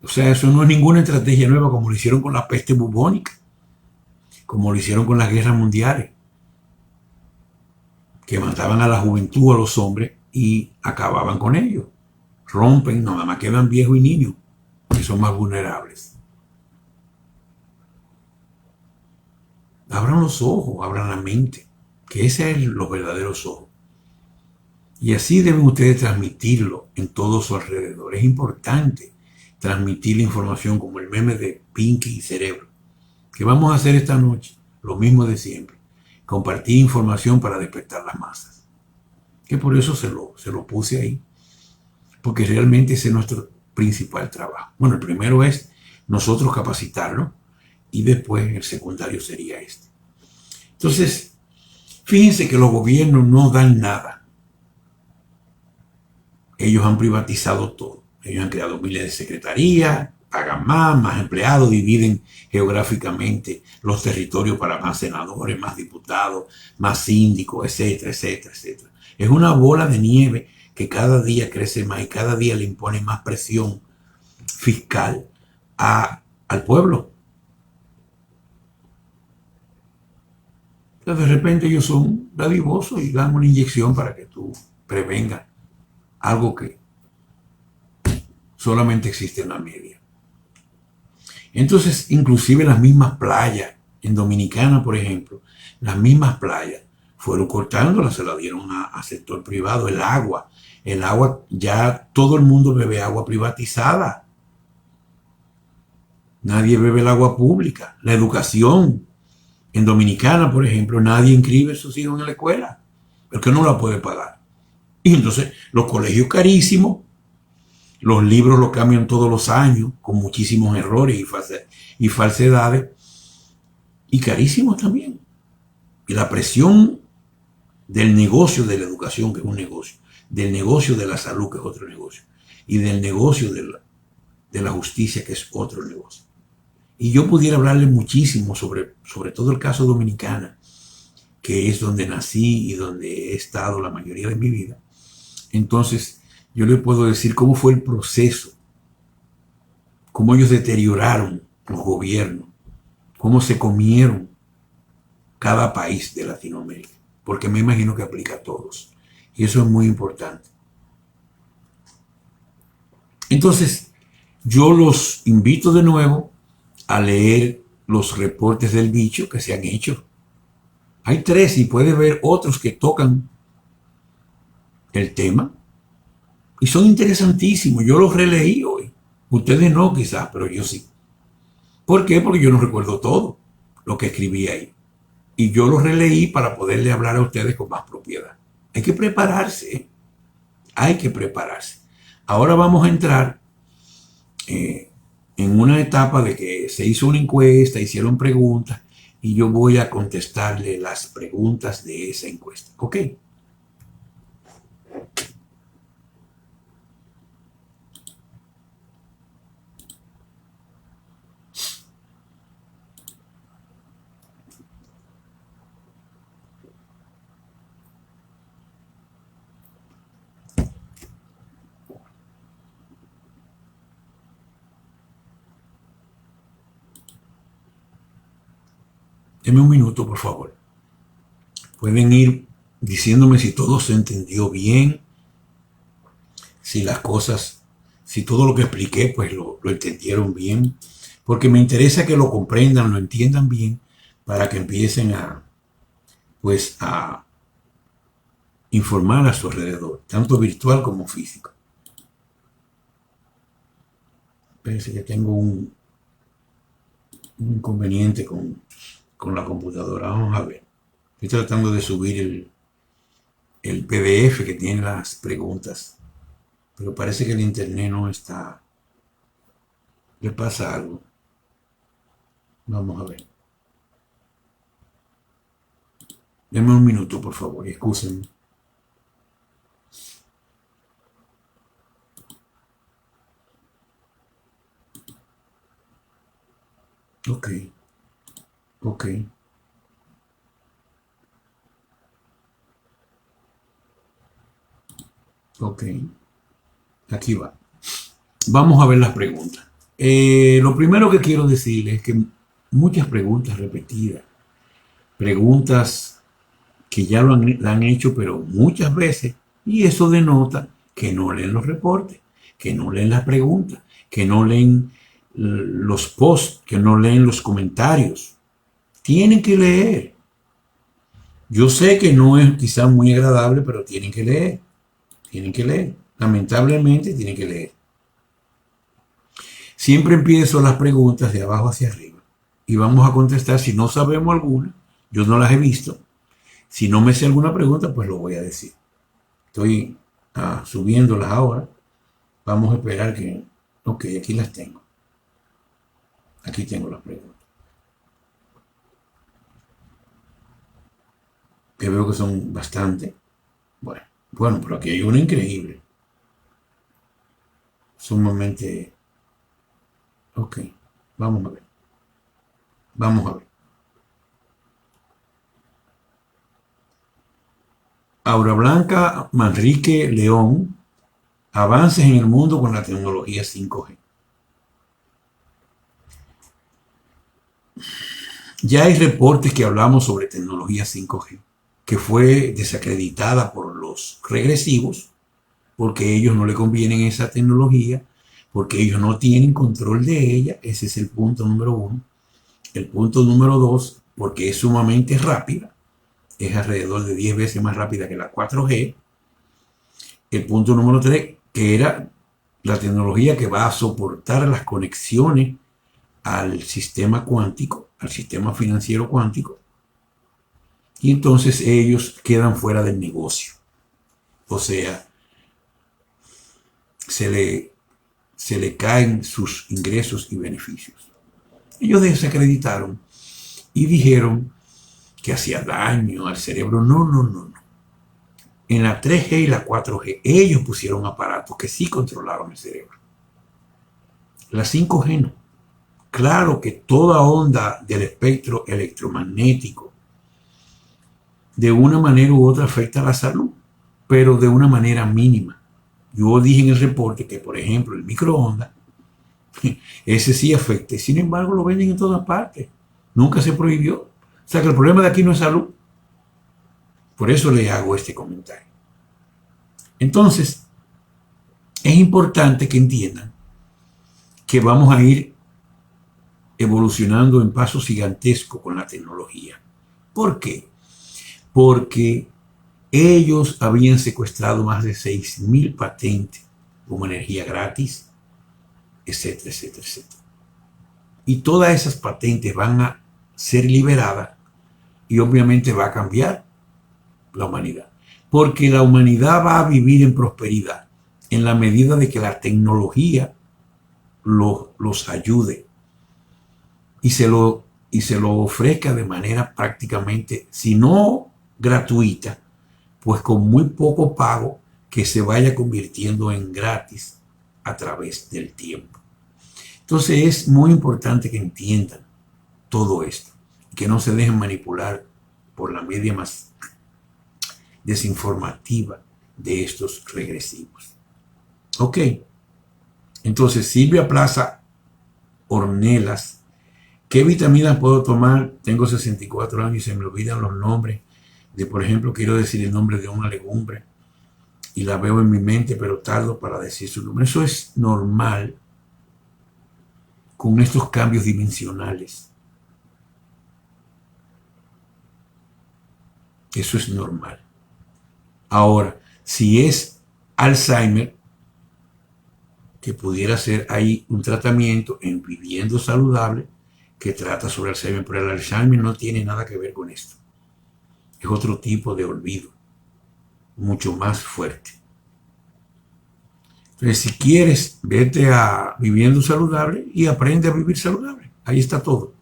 [SPEAKER 1] O sea, eso no es ninguna estrategia nueva, como lo hicieron con la peste bubónica, como lo hicieron con las guerras mundiales, que mataban a la juventud, a los hombres, y acababan con ellos. Rompen, nada más quedan viejos y niños, que son más vulnerables. Abran los ojos, abran la mente, que ese es los verdaderos ojos. Y así deben ustedes transmitirlo en todo su alrededor. Es importante transmitir la información como el meme de Pinky y Cerebro. ¿Qué vamos a hacer esta noche? Lo mismo de siempre. Compartir información para despertar las masas. Que por eso se lo puse ahí. Porque realmente ese es nuestro principal trabajo. Bueno, el primero es nosotros capacitarlo y después el secundario sería este. Entonces, fíjense que los gobiernos no dan nada. Ellos han privatizado todo. Ellos han creado miles de secretarías, pagan más empleados, dividen geográficamente los territorios para más senadores, más diputados, más síndicos, etcétera, etcétera, etcétera. Es una bola de nieve que cada día crece más y cada día le impone más presión fiscal al pueblo. Entonces, de repente ellos son dadivosos y dan una inyección para que tú prevengas algo que solamente existe en la media. Entonces, inclusive las mismas playas, en Dominicana, por ejemplo, las mismas playas fueron cortándolas, se la dieron a sector privado. El agua, ya todo el mundo bebe agua privatizada. Nadie bebe el agua pública. La educación, en Dominicana, por ejemplo, nadie inscribe a sus hijos en la escuela, porque no la puede pagar. Y entonces, los colegios carísimos, los libros los cambian todos los años, con muchísimos errores y falsedades, y carísimos también. Y la presión del negocio de la educación, que es un negocio, del negocio de la salud, que es otro negocio, y del negocio de la justicia, que es otro negocio. Y yo pudiera hablarle muchísimo sobre todo el caso Dominicana, que es donde nací y donde he estado la mayoría de mi vida. Entonces, yo le puedo decir cómo fue el proceso, cómo ellos deterioraron los gobiernos, cómo se comieron cada país de Latinoamérica, porque me imagino que aplica a todos. Y eso es muy importante. Entonces, yo los invito de nuevo a leer los reportes del bicho que se han hecho. Hay 3 y puede ver otros que tocan el tema. Y son interesantísimos. Yo los releí hoy. Ustedes no, quizás, pero yo sí. ¿Por qué? Porque yo no recuerdo todo lo que escribí ahí. Y yo los releí para poderle hablar a ustedes con más propiedad. Hay que prepararse. Hay que prepararse. Ahora vamos a entrar en una etapa de que se hizo una encuesta, hicieron preguntas, y yo voy a contestarle las preguntas de esa encuesta. ¿Ok? Denme un minuto, por favor. Pueden ir diciéndome si todo se entendió bien, si las cosas, si todo lo que expliqué, pues lo entendieron bien, porque me interesa que lo comprendan, lo entiendan bien, para que empiecen pues, a informar a su alrededor, tanto virtual como físico. Parece que tengo un inconveniente con la computadora. Vamos a ver. Estoy tratando de subir el PDF que tiene las preguntas, pero parece que el internet no está. Le pasa algo. Vamos a ver. Denme un minuto, por favor, y excúsenme. Ok, ok, ok. Aquí va. Vamos a ver las preguntas. Lo primero que quiero decirles es que muchas preguntas repetidas, preguntas que ya la han hecho, pero muchas veces, y eso denota que no leen los reportes, que no leen las preguntas, que no leen los posts, que no leen los comentarios. Tienen que leer. Yo sé que no es quizás muy agradable, pero tienen que leer. Tienen que leer. Lamentablemente tienen que leer. Siempre empiezo las preguntas de abajo hacia arriba y vamos a contestar. Si no sabemos alguna, yo no las he visto. Si no me sé alguna pregunta, pues lo voy a decir. Estoy subiéndolas ahora. Vamos a esperar que... Ok, aquí las tengo. Aquí tengo las preguntas. Que veo que son bastante. Bueno, pero aquí hay una increíble. Sumamente... Ok, vamos a ver. Vamos a ver. Aura Blanca Manrique León, avances en el mundo con la tecnología 5G. Ya hay reportes que hablamos sobre tecnología 5G, que fue desacreditada por los regresivos, porque ellos no le convienen esa tecnología, porque ellos no tienen control de ella. Ese es el punto número uno. El punto número dos, porque es sumamente rápida, es alrededor de 10 veces más rápida que la 4G. El punto número 3, que era la tecnología que va a soportar las conexiones al sistema cuántico, al sistema financiero cuántico, y entonces ellos quedan fuera del negocio. O sea, se le caen sus ingresos y beneficios. Ellos desacreditaron y dijeron que hacía daño al cerebro. No, no, no, no. En la 3G y la 4G, ellos pusieron aparatos que sí controlaron el cerebro. La 5G no. Claro que toda onda del espectro electromagnético de una manera u otra afecta a la salud, pero de una manera mínima. Yo dije en el reporte que, por ejemplo, el microondas, ese sí afecta. Sin embargo, lo venden en todas partes. Nunca se prohibió. O sea que el problema de aquí no es salud. Por eso le hago este comentario. Entonces, es importante que entiendan que vamos a ir evolucionando en pasos gigantescos con la tecnología. ¿Por qué? Porque ellos habían secuestrado más de 6.000 patentes como energía gratis, etcétera, etcétera, etcétera. Y todas esas patentes van a ser liberadas y obviamente va a cambiar la humanidad. Porque la humanidad va a vivir en prosperidad en la medida de que la tecnología los ayude y se lo ofrezca de manera prácticamente, si no gratuita, pues con muy poco pago, que se vaya convirtiendo en gratis a través del tiempo. Entonces es muy importante que entiendan todo esto, que no se dejen manipular por la media más desinformativa de estos regresivos. Ok, entonces Silvia Plaza Ornelas ¿Qué vitaminas puedo tomar? Tengo 64 años y se me olvidan los nombres de, por ejemplo, quiero decir el nombre de una legumbre y la veo en mi mente, pero tardo para decir su nombre. Eso es normal con estos cambios dimensionales. Eso es normal. Ahora, si es Alzheimer, que pudiera ser ahí un tratamiento en Viviendo Saludable que trata sobre Alzheimer, pero el Alzheimer no tiene nada que ver con esto. Es otro tipo de olvido, mucho más fuerte. Entonces, si quieres, vete a Viviendo Saludable y aprende a vivir saludable. Ahí está todo.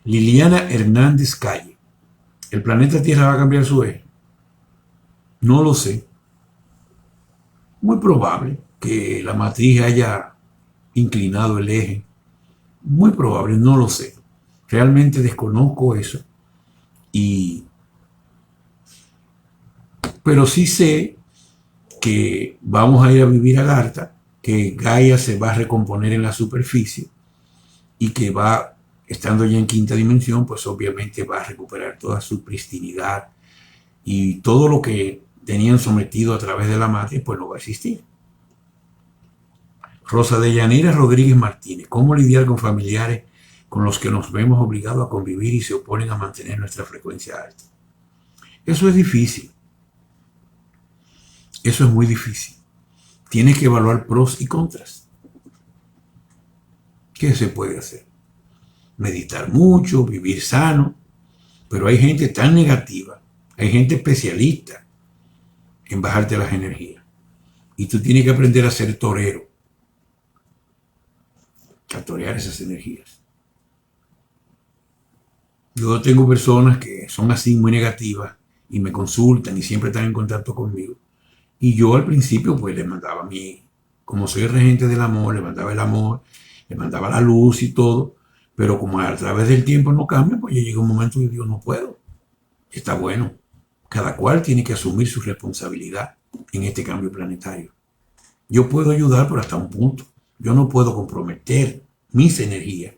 [SPEAKER 1] Liliana Hernández Calle. ¿El planeta Tierra va a cambiar su eje? No lo sé. Muy probable que la matriz haya inclinado el eje. Muy probable, no lo sé. Realmente desconozco eso. Pero sí sé que vamos a ir a vivir a Garta, que Gaia se va a recomponer en la superficie y que va, estando ya en quinta dimensión, pues obviamente va a recuperar toda su pristinidad y todo lo que tenían sometido a través de la matriz, pues no va a existir. Rosa de Yanira Rodríguez Martínez, ¿cómo lidiar con familiares con los que nos vemos obligados a convivir y se oponen a mantener nuestra frecuencia alta? Eso es difícil. Eso es muy difícil. Tienes que evaluar pros y contras. ¿Qué se puede hacer? Meditar mucho, vivir sano, pero hay gente tan negativa, hay gente especialista en bajarte las energías. Y tú tienes que aprender a ser torero, a torear esas energías. Yo tengo personas que son así muy negativas y me consultan y siempre están en contacto conmigo. Y yo al principio pues le mandaba como soy el regente del amor, le mandaba el amor, le mandaba la luz y todo, pero como a través del tiempo no cambia, pues ya llega un momento y digo, no puedo. Está bueno. Cada cual tiene que asumir su responsabilidad en este cambio planetario. Yo puedo ayudar, pero hasta un punto. Yo no puedo comprometer mis energías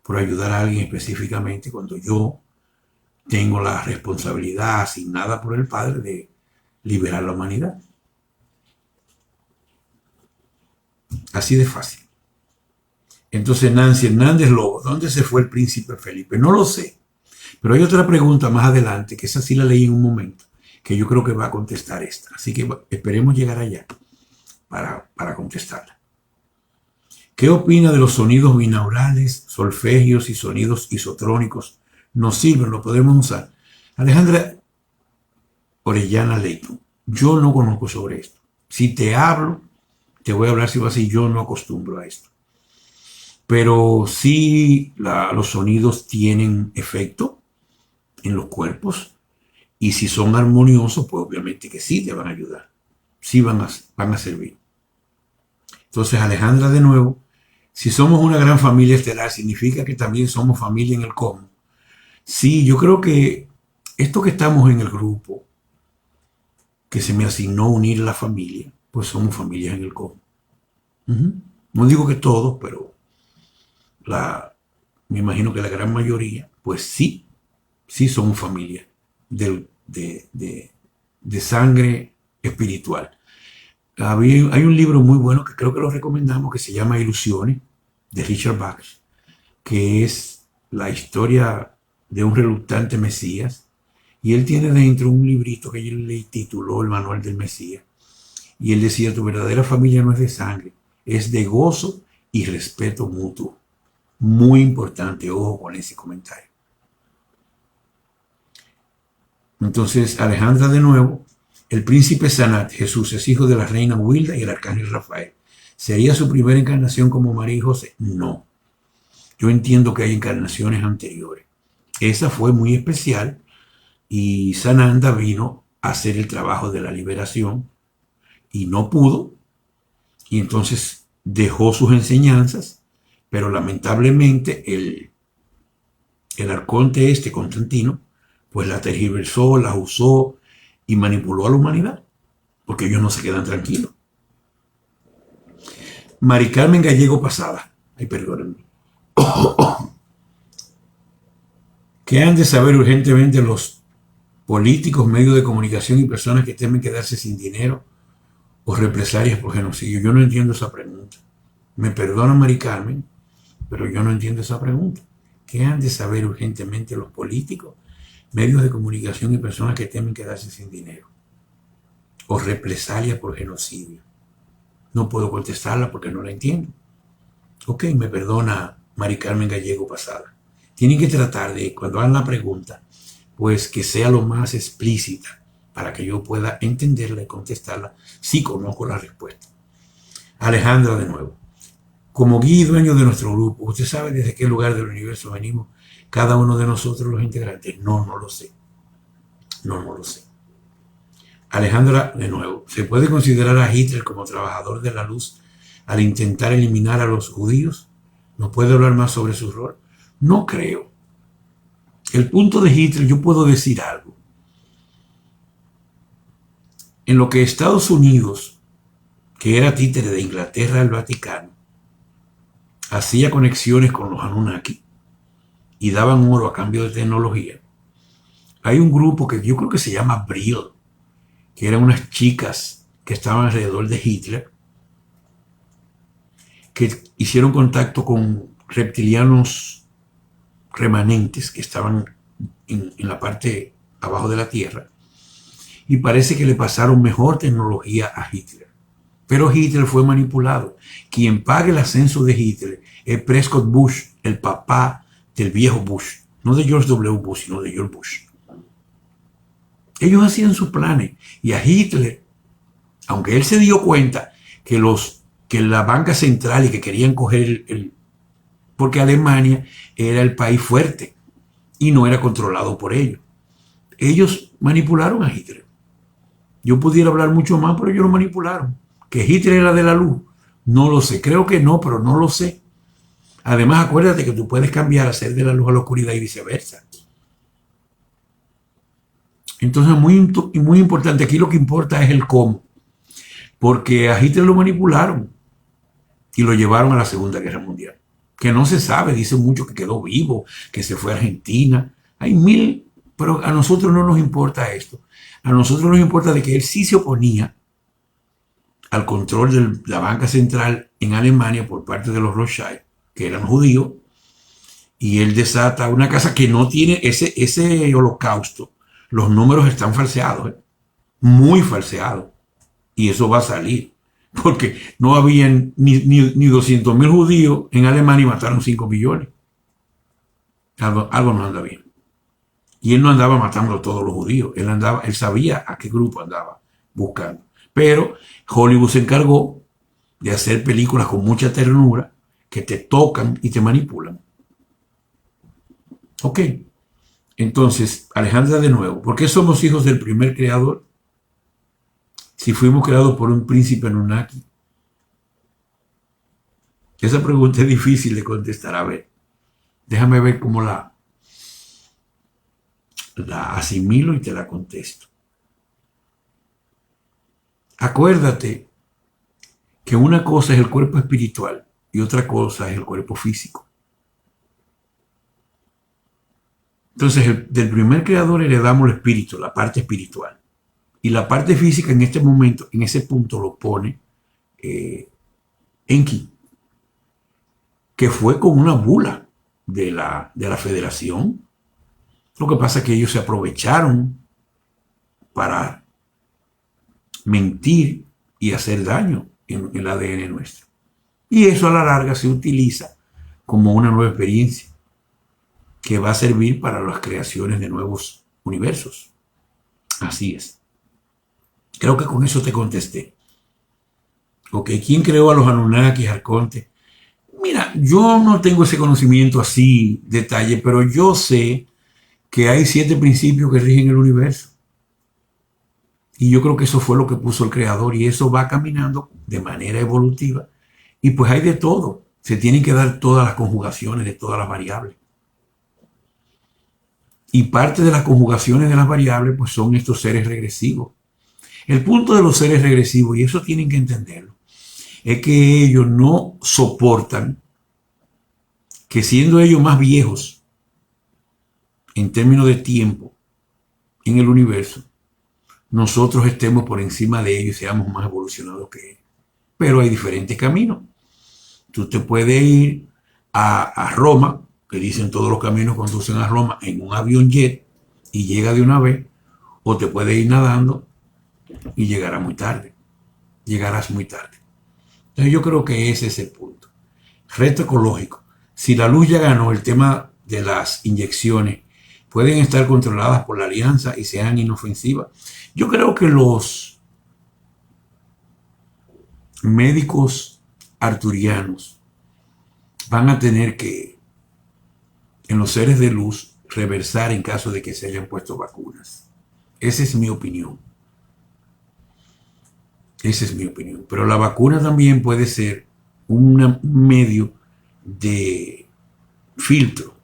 [SPEAKER 1] por ayudar a alguien específicamente cuando yo tengo la responsabilidad asignada por el Padre de liberar la humanidad. Así de fácil. Entonces Nancy Hernández Lobo, ¿dónde se fue el príncipe Felipe? No lo sé. Pero hay otra pregunta más adelante, que esa sí la leí en un momento, que yo creo que va a contestar esta. Así que esperemos llegar allá para contestarla. ¿Qué opina de los sonidos binaurales, solfegios y sonidos isotrónicos? ¿Nos sirven? ¿Lo podemos usar? Alejandra Orellana Leighton, yo no conozco sobre esto. Si te hablo, te voy a hablar si va así, yo no acostumbro a esto. Pero sí los sonidos tienen efecto en los cuerpos y si son armoniosos, pues obviamente que sí te van a ayudar, sí van a servir. Entonces, Alejandra, de nuevo, si somos una gran familia estelar, significa que también somos familia en el cosmos. Sí, yo creo que esto que estamos en el grupo, que se me asignó unir la familia, pues somos familias en el cosmos. No digo que todos, pero me imagino que la gran mayoría, pues sí somos familia de sangre espiritual. Hay un libro muy bueno que creo que lo recomendamos que se llama Ilusiones, de Richard Bach, que es la historia de un reluctante Mesías, y él tiene dentro un librito que él le tituló El Manual del Mesías, y él decía, tu verdadera familia no es de sangre, es de gozo y respeto mutuo. Muy importante, ojo con ese comentario. Entonces, Alejandra, de nuevo, el príncipe Sanat, Jesús, es hijo de la reina Wilda y el arcángel Rafael. ¿Sería su primera encarnación como María y José? No. Yo entiendo que hay encarnaciones anteriores. Esa fue muy especial y Sananda vino a hacer el trabajo de la liberación y no pudo. Y entonces dejó sus enseñanzas, pero lamentablemente el arconte Constantino, pues la tergiversó, las usó y manipuló a la humanidad, porque ellos no se quedan tranquilos. Mari Carmen Gallego Pasada, ay, perdónenme. ¿Qué han de saber urgentemente los políticos, medios de comunicación y personas que temen quedarse sin dinero o represalias por genocidio? Yo no entiendo esa pregunta. Me perdona Mari Carmen, pero yo no entiendo esa pregunta. ¿Qué han de saber urgentemente los políticos, medios de comunicación y personas que temen quedarse sin dinero o represalias por genocidio? No puedo contestarla porque no la entiendo. Ok, me perdona Mari Carmen Gallego Pasada. Tienen que tratar de, cuando hagan la pregunta, pues que sea lo más explícita para que yo pueda entenderla y contestarla si conozco la respuesta. Alejandra de nuevo. Como guía y dueño de nuestro grupo, ¿usted sabe desde qué lugar del universo venimos cada uno de nosotros los integrantes? No, no lo sé. No, no lo sé. Alejandra de nuevo. ¿Se puede considerar a Hitler como trabajador de la luz al intentar eliminar a los judíos? ¿No puede hablar más sobre su rol? No creo. El punto de Hitler, yo puedo decir algo. En lo que Estados Unidos, que era títere de Inglaterra al Vaticano, hacía conexiones con los Anunnaki y daban oro a cambio de tecnología, hay un grupo que yo creo que se llama Brill, que eran unas chicas que estaban alrededor de Hitler, que hicieron contacto con reptilianos remanentes que estaban en la parte abajo de la Tierra, y parece que le pasaron mejor tecnología a Hitler. Pero Hitler fue manipulado. Quien paga el ascenso de Hitler es Prescott Bush, el papá del viejo Bush. No de George W. Bush, sino de George Bush. Ellos hacían sus planes. Y a Hitler, aunque él se dio cuenta que la banca central y que querían coger porque Alemania era el país fuerte y no era controlado por ellos. Ellos manipularon a Hitler. Yo pudiera hablar mucho más, pero ellos lo manipularon. ¿Que Hitler era de la luz? No lo sé. Creo que no, pero no lo sé. Además, acuérdate que tú puedes cambiar a ser de la luz a la oscuridad y viceversa. Entonces, muy importante. Aquí lo que importa es el cómo. Porque a Hitler lo manipularon y lo llevaron a la Segunda Guerra Mundial. Que no se sabe, dicen mucho que quedó vivo, que se fue a Argentina. Hay mil, pero a nosotros no nos importa esto. A nosotros nos importa de que él sí se oponía al control de la banca central en Alemania por parte de los Rothschild, que eran judíos, y él desata una casa que no tiene ese holocausto. Los números están falseados, muy falseados, y eso va a salir, porque no habían ni 200,000 judíos en Alemania y mataron 5 millones. Algo no anda bien. Y él no andaba matando a todos los judíos, él sabía a qué grupo andaba buscando. Pero Hollywood se encargó de hacer películas con mucha ternura que te tocan y te manipulan. Ok. Entonces, Alejandra de nuevo, ¿por qué somos hijos del primer creador? Si fuimos creados por un príncipe Anunnaki. Esa pregunta es difícil de contestar. A ver, déjame ver cómo la asimilo y te la contesto. Acuérdate que una cosa es el cuerpo espiritual y otra cosa es el cuerpo físico. Entonces, del primer creador heredamos el espíritu, la parte espiritual. Y la parte física en este momento, en ese punto lo pone Enki, que fue con una bula de la federación. Lo que pasa es que ellos se aprovecharon para mentir y hacer daño en el ADN nuestro. Y eso a la larga se utiliza como una nueva experiencia que va a servir para las creaciones de nuevos universos. Así es. Creo que con eso te contesté. Ok, ¿quién creó a los Anunnaki, Arcontes? Mira, yo no tengo ese conocimiento así, detalle, pero yo sé que hay 7 principios que rigen el universo. Y yo creo que eso fue lo que puso el creador y eso va caminando de manera evolutiva. Y pues hay de todo. Se tienen que dar todas las conjugaciones de todas las variables. Y parte de las conjugaciones de las variables pues son estos seres regresivos. El punto de los seres regresivos, y eso tienen que entenderlo, es que ellos no soportan que siendo ellos más viejos en términos de tiempo en el universo, nosotros estemos por encima de ellos y seamos más evolucionados que ellos. Pero hay diferentes caminos. Tú te puedes ir a Roma, que dicen todos los caminos conducen a Roma, en un avión jet y llega de una vez, o te puedes ir nadando y llegarás muy tarde. Llegarás muy tarde. Entonces yo creo que ese es el punto. Reto ecológico. Si la luz ya ganó el tema de las inyecciones, pueden estar controladas por la alianza y sean inofensivas. Yo creo que los médicos arturianos van a tener que, en los seres de luz, reversar en caso de que se hayan puesto vacunas. Esa es mi opinión. Esa es mi opinión. Pero la vacuna también puede ser un medio de filtro.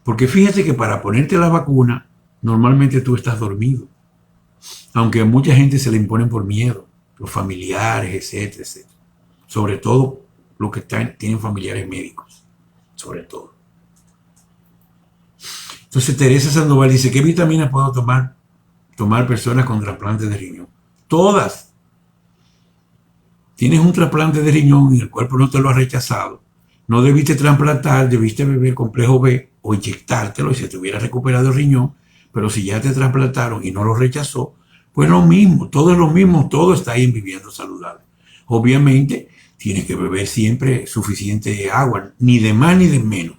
[SPEAKER 1] Porque fíjate que para ponerte la vacuna, normalmente tú estás dormido. Aunque a mucha gente se le imponen por miedo, los familiares, etcétera, etcétera. Sobre todo los que tienen familiares médicos. Sobre todo. Entonces Teresa Sandoval dice, ¿qué vitaminas puedo tomar personas con trasplante de riñón? Todas. Tienes un trasplante de riñón y el cuerpo no te lo ha rechazado. No debiste trasplantar, debiste beber complejo B o inyectártelo y se te hubiera recuperado el riñón. Pero si ya te trasplantaron y no lo rechazó, pues lo mismo, todo es lo mismo, todo está ahí en Viviendo Saludable. Obviamente tienes que beber siempre suficiente agua, ni de más ni de menos.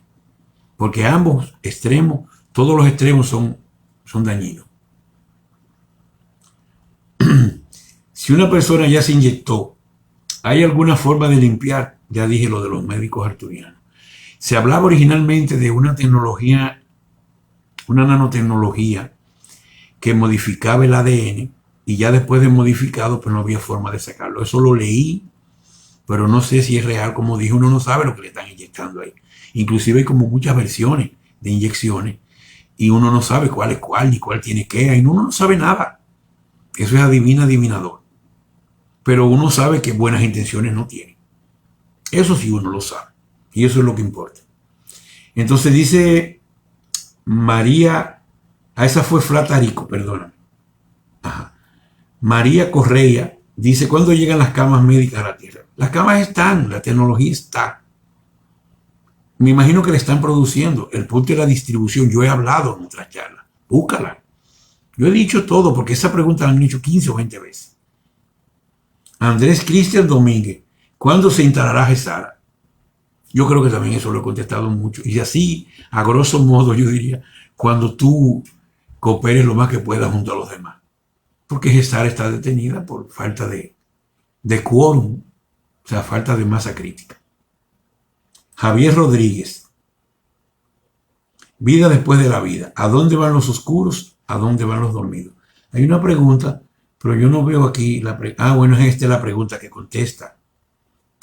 [SPEAKER 1] Porque ambos extremos, todos los extremos son dañinos. Si una persona ya se inyectó, ¿hay alguna forma de limpiar? Ya dije lo de los médicos arturianos. Se hablaba originalmente de una tecnología, una nanotecnología que modificaba el ADN y ya después de modificado pues no había forma de sacarlo. Eso lo leí, pero no sé si es real. Como dije, uno no sabe lo que le están inyectando ahí. Inclusive hay como muchas versiones de inyecciones y uno no sabe cuál es cuál ni cuál tiene qué, y uno no sabe nada. Eso es adivinador. Pero uno sabe que buenas intenciones no tiene. Eso sí uno lo sabe. Y eso es lo que importa. Entonces dice María, esa fue Flatarico, perdóname. Ajá. María Correa dice, ¿cuándo llegan las camas médicas a la Tierra? Las camas están, la tecnología está. Me imagino que la están produciendo. El punto de la distribución, yo he hablado en otras charlas. Búscala. Yo he dicho todo porque esa pregunta la han hecho 15 o 20 veces. Andrés Cristian Domínguez, ¿cuándo se instalará GESARA? Yo creo que también eso lo he contestado mucho. Y así, a grosso modo, yo diría, cuando tú cooperes lo más que puedas junto a los demás. Porque GESARA está detenida por falta de quórum, o sea, falta de masa crítica. Javier Rodríguez, vida después de la vida. ¿A dónde van los oscuros? ¿A dónde van los dormidos? Hay una pregunta, pero yo no veo aquí bueno, es esta la pregunta que contesta.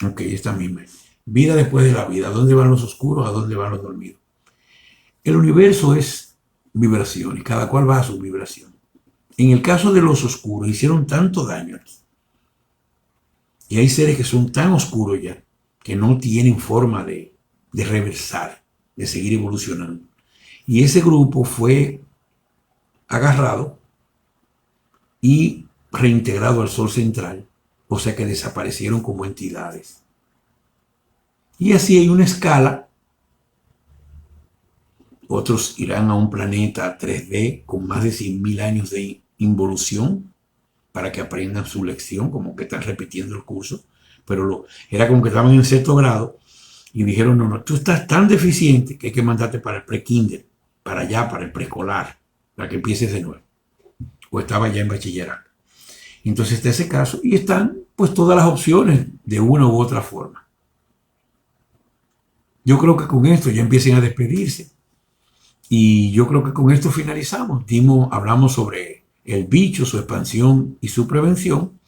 [SPEAKER 1] Ok, esta misma. Vida después de la vida. ¿A dónde van los oscuros? ¿A dónde van los dormidos? El universo es vibración y cada cual va a su vibración. En el caso de los oscuros, hicieron tanto daño aquí. Y hay seres que son tan oscuros ya que no tienen forma de reversar, de seguir evolucionando. Y ese grupo fue agarrado y reintegrado al Sol central, o sea que desaparecieron como entidades. Y así hay una escala. Otros irán a un planeta 3D con más de 100.000 años de involución para que aprendan su lección, como que están repitiendo el curso. Pero era como que estaban en sexto grado y dijeron, no, tú estás tan deficiente que hay que mandarte para el pre-kinder, para allá, para el preescolar, para que empieces de nuevo. O estaba ya en bachillerato. Entonces está ese caso y están pues todas las opciones de una u otra forma. Yo creo que con esto ya empiecen a despedirse. Y yo creo que con esto finalizamos. Hablamos sobre el bicho, su expansión y su prevención.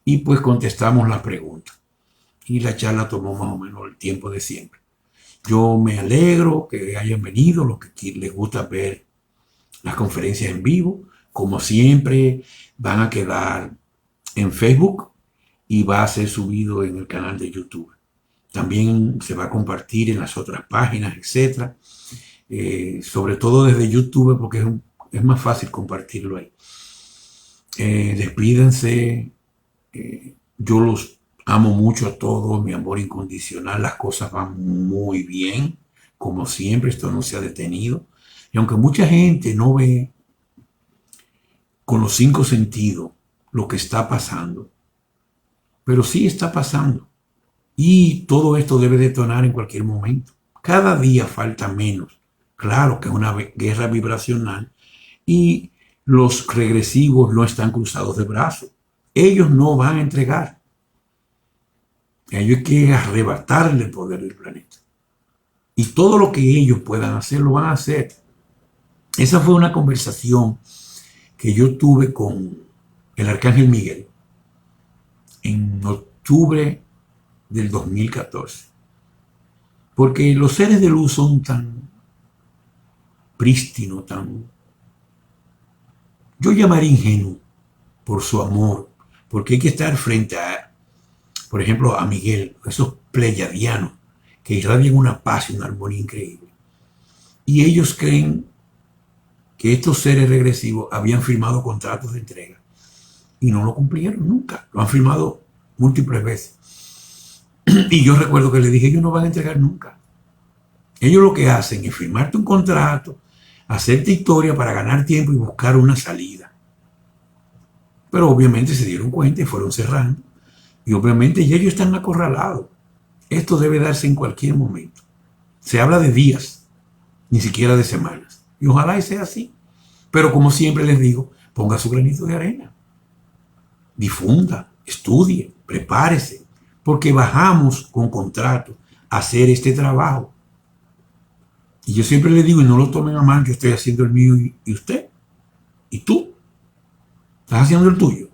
[SPEAKER 1] Y pues contestamos la pregunta. Y la charla tomó más o menos el tiempo de siempre. Yo me alegro que hayan venido, los que les gusta ver las conferencias en vivo. Como siempre, van a quedar en Facebook y va a ser subido en el canal de YouTube. También se va a compartir en las otras páginas, etc. sobre todo desde YouTube, porque es más fácil compartirlo ahí. Despídense, yo los amo mucho a todos, mi amor incondicional, las cosas van muy bien, como siempre, esto no se ha detenido. Y aunque mucha gente no ve con los 5 sentidos lo que está pasando, pero sí está pasando. Y todo esto debe detonar en cualquier momento. Cada día falta menos. Claro que es una guerra vibracional y los regresivos no están cruzados de brazos. Ellos no van a entregar. Ellos quieren arrebatarle el poder del planeta. Y todo lo que ellos puedan hacer, lo van a hacer. Esa fue una conversación que yo tuve con el Arcángel Miguel en octubre del 2014. Porque los seres de luz son tan prístinos, yo llamaría ingenuo por su amor, porque hay que estar frente a, por ejemplo, a Miguel, esos pleyadianos que irradian una paz y una armonía increíble. Y ellos creen que estos seres regresivos habían firmado contratos de entrega y no lo cumplieron nunca, lo han firmado múltiples veces. Y yo recuerdo que le dije, ellos no van a entregar nunca. Ellos lo que hacen es firmarte un contrato, hacerte historia para ganar tiempo y buscar una salida. Pero obviamente se dieron cuenta y fueron cerrando. Y obviamente ya ellos están acorralados. Esto debe darse en cualquier momento. Se habla de días, ni siquiera de semanas. Y ojalá y sea así. Pero como siempre les digo, ponga su granito de arena. Difunda, estudie, prepárese. Porque bajamos con contrato a hacer este trabajo. Y yo siempre les digo, y no lo tomen a mal, yo estoy haciendo el mío y usted. ¿Y tú? ¿Estás haciendo el tuyo?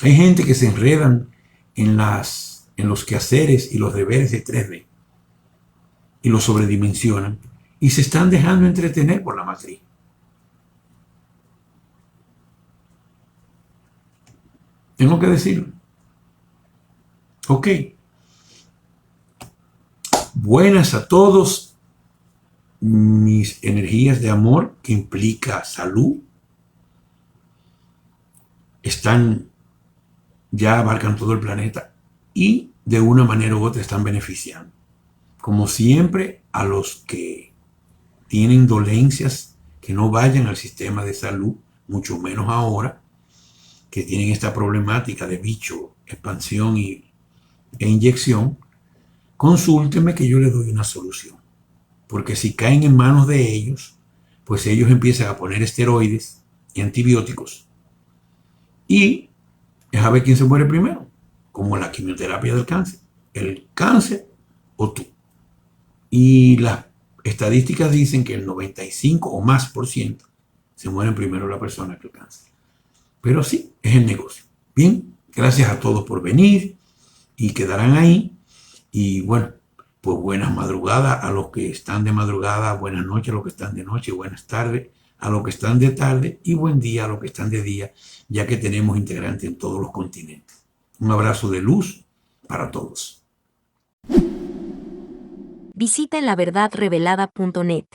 [SPEAKER 1] Hay gente que se enredan en los quehaceres y los deberes de 3D y los sobredimensionan y se están dejando entretener por la matriz. Tengo que decirlo. Ok. Buenas a todos. Mis energías de amor, que implica salud, ya abarcan todo el planeta y de una manera u otra están beneficiando. Como siempre, a los que tienen dolencias, que no vayan al sistema de salud, mucho menos ahora, que tienen esta problemática de bicho, expansión e inyección, consúltenme que yo les doy una solución. Porque si caen en manos de ellos, pues ellos empiezan a poner esteroides y antibióticos. Y es a ver quién se muere primero, como la quimioterapia del cáncer. El cáncer o tú. Y las estadísticas dicen que el 95 o más por ciento se mueren primero la persona que el cáncer. Pero sí, es el negocio. Bien, gracias a todos por venir y quedarán ahí. Y bueno, pues buenas madrugadas a los que están de madrugada, buenas noches a los que están de noche, buenas tardes a los que están de tarde y buen día a los que están de día, ya que tenemos integrantes en todos los continentes. Un abrazo de luz para todos.
[SPEAKER 2] Visita enlaverdadrevelada.net.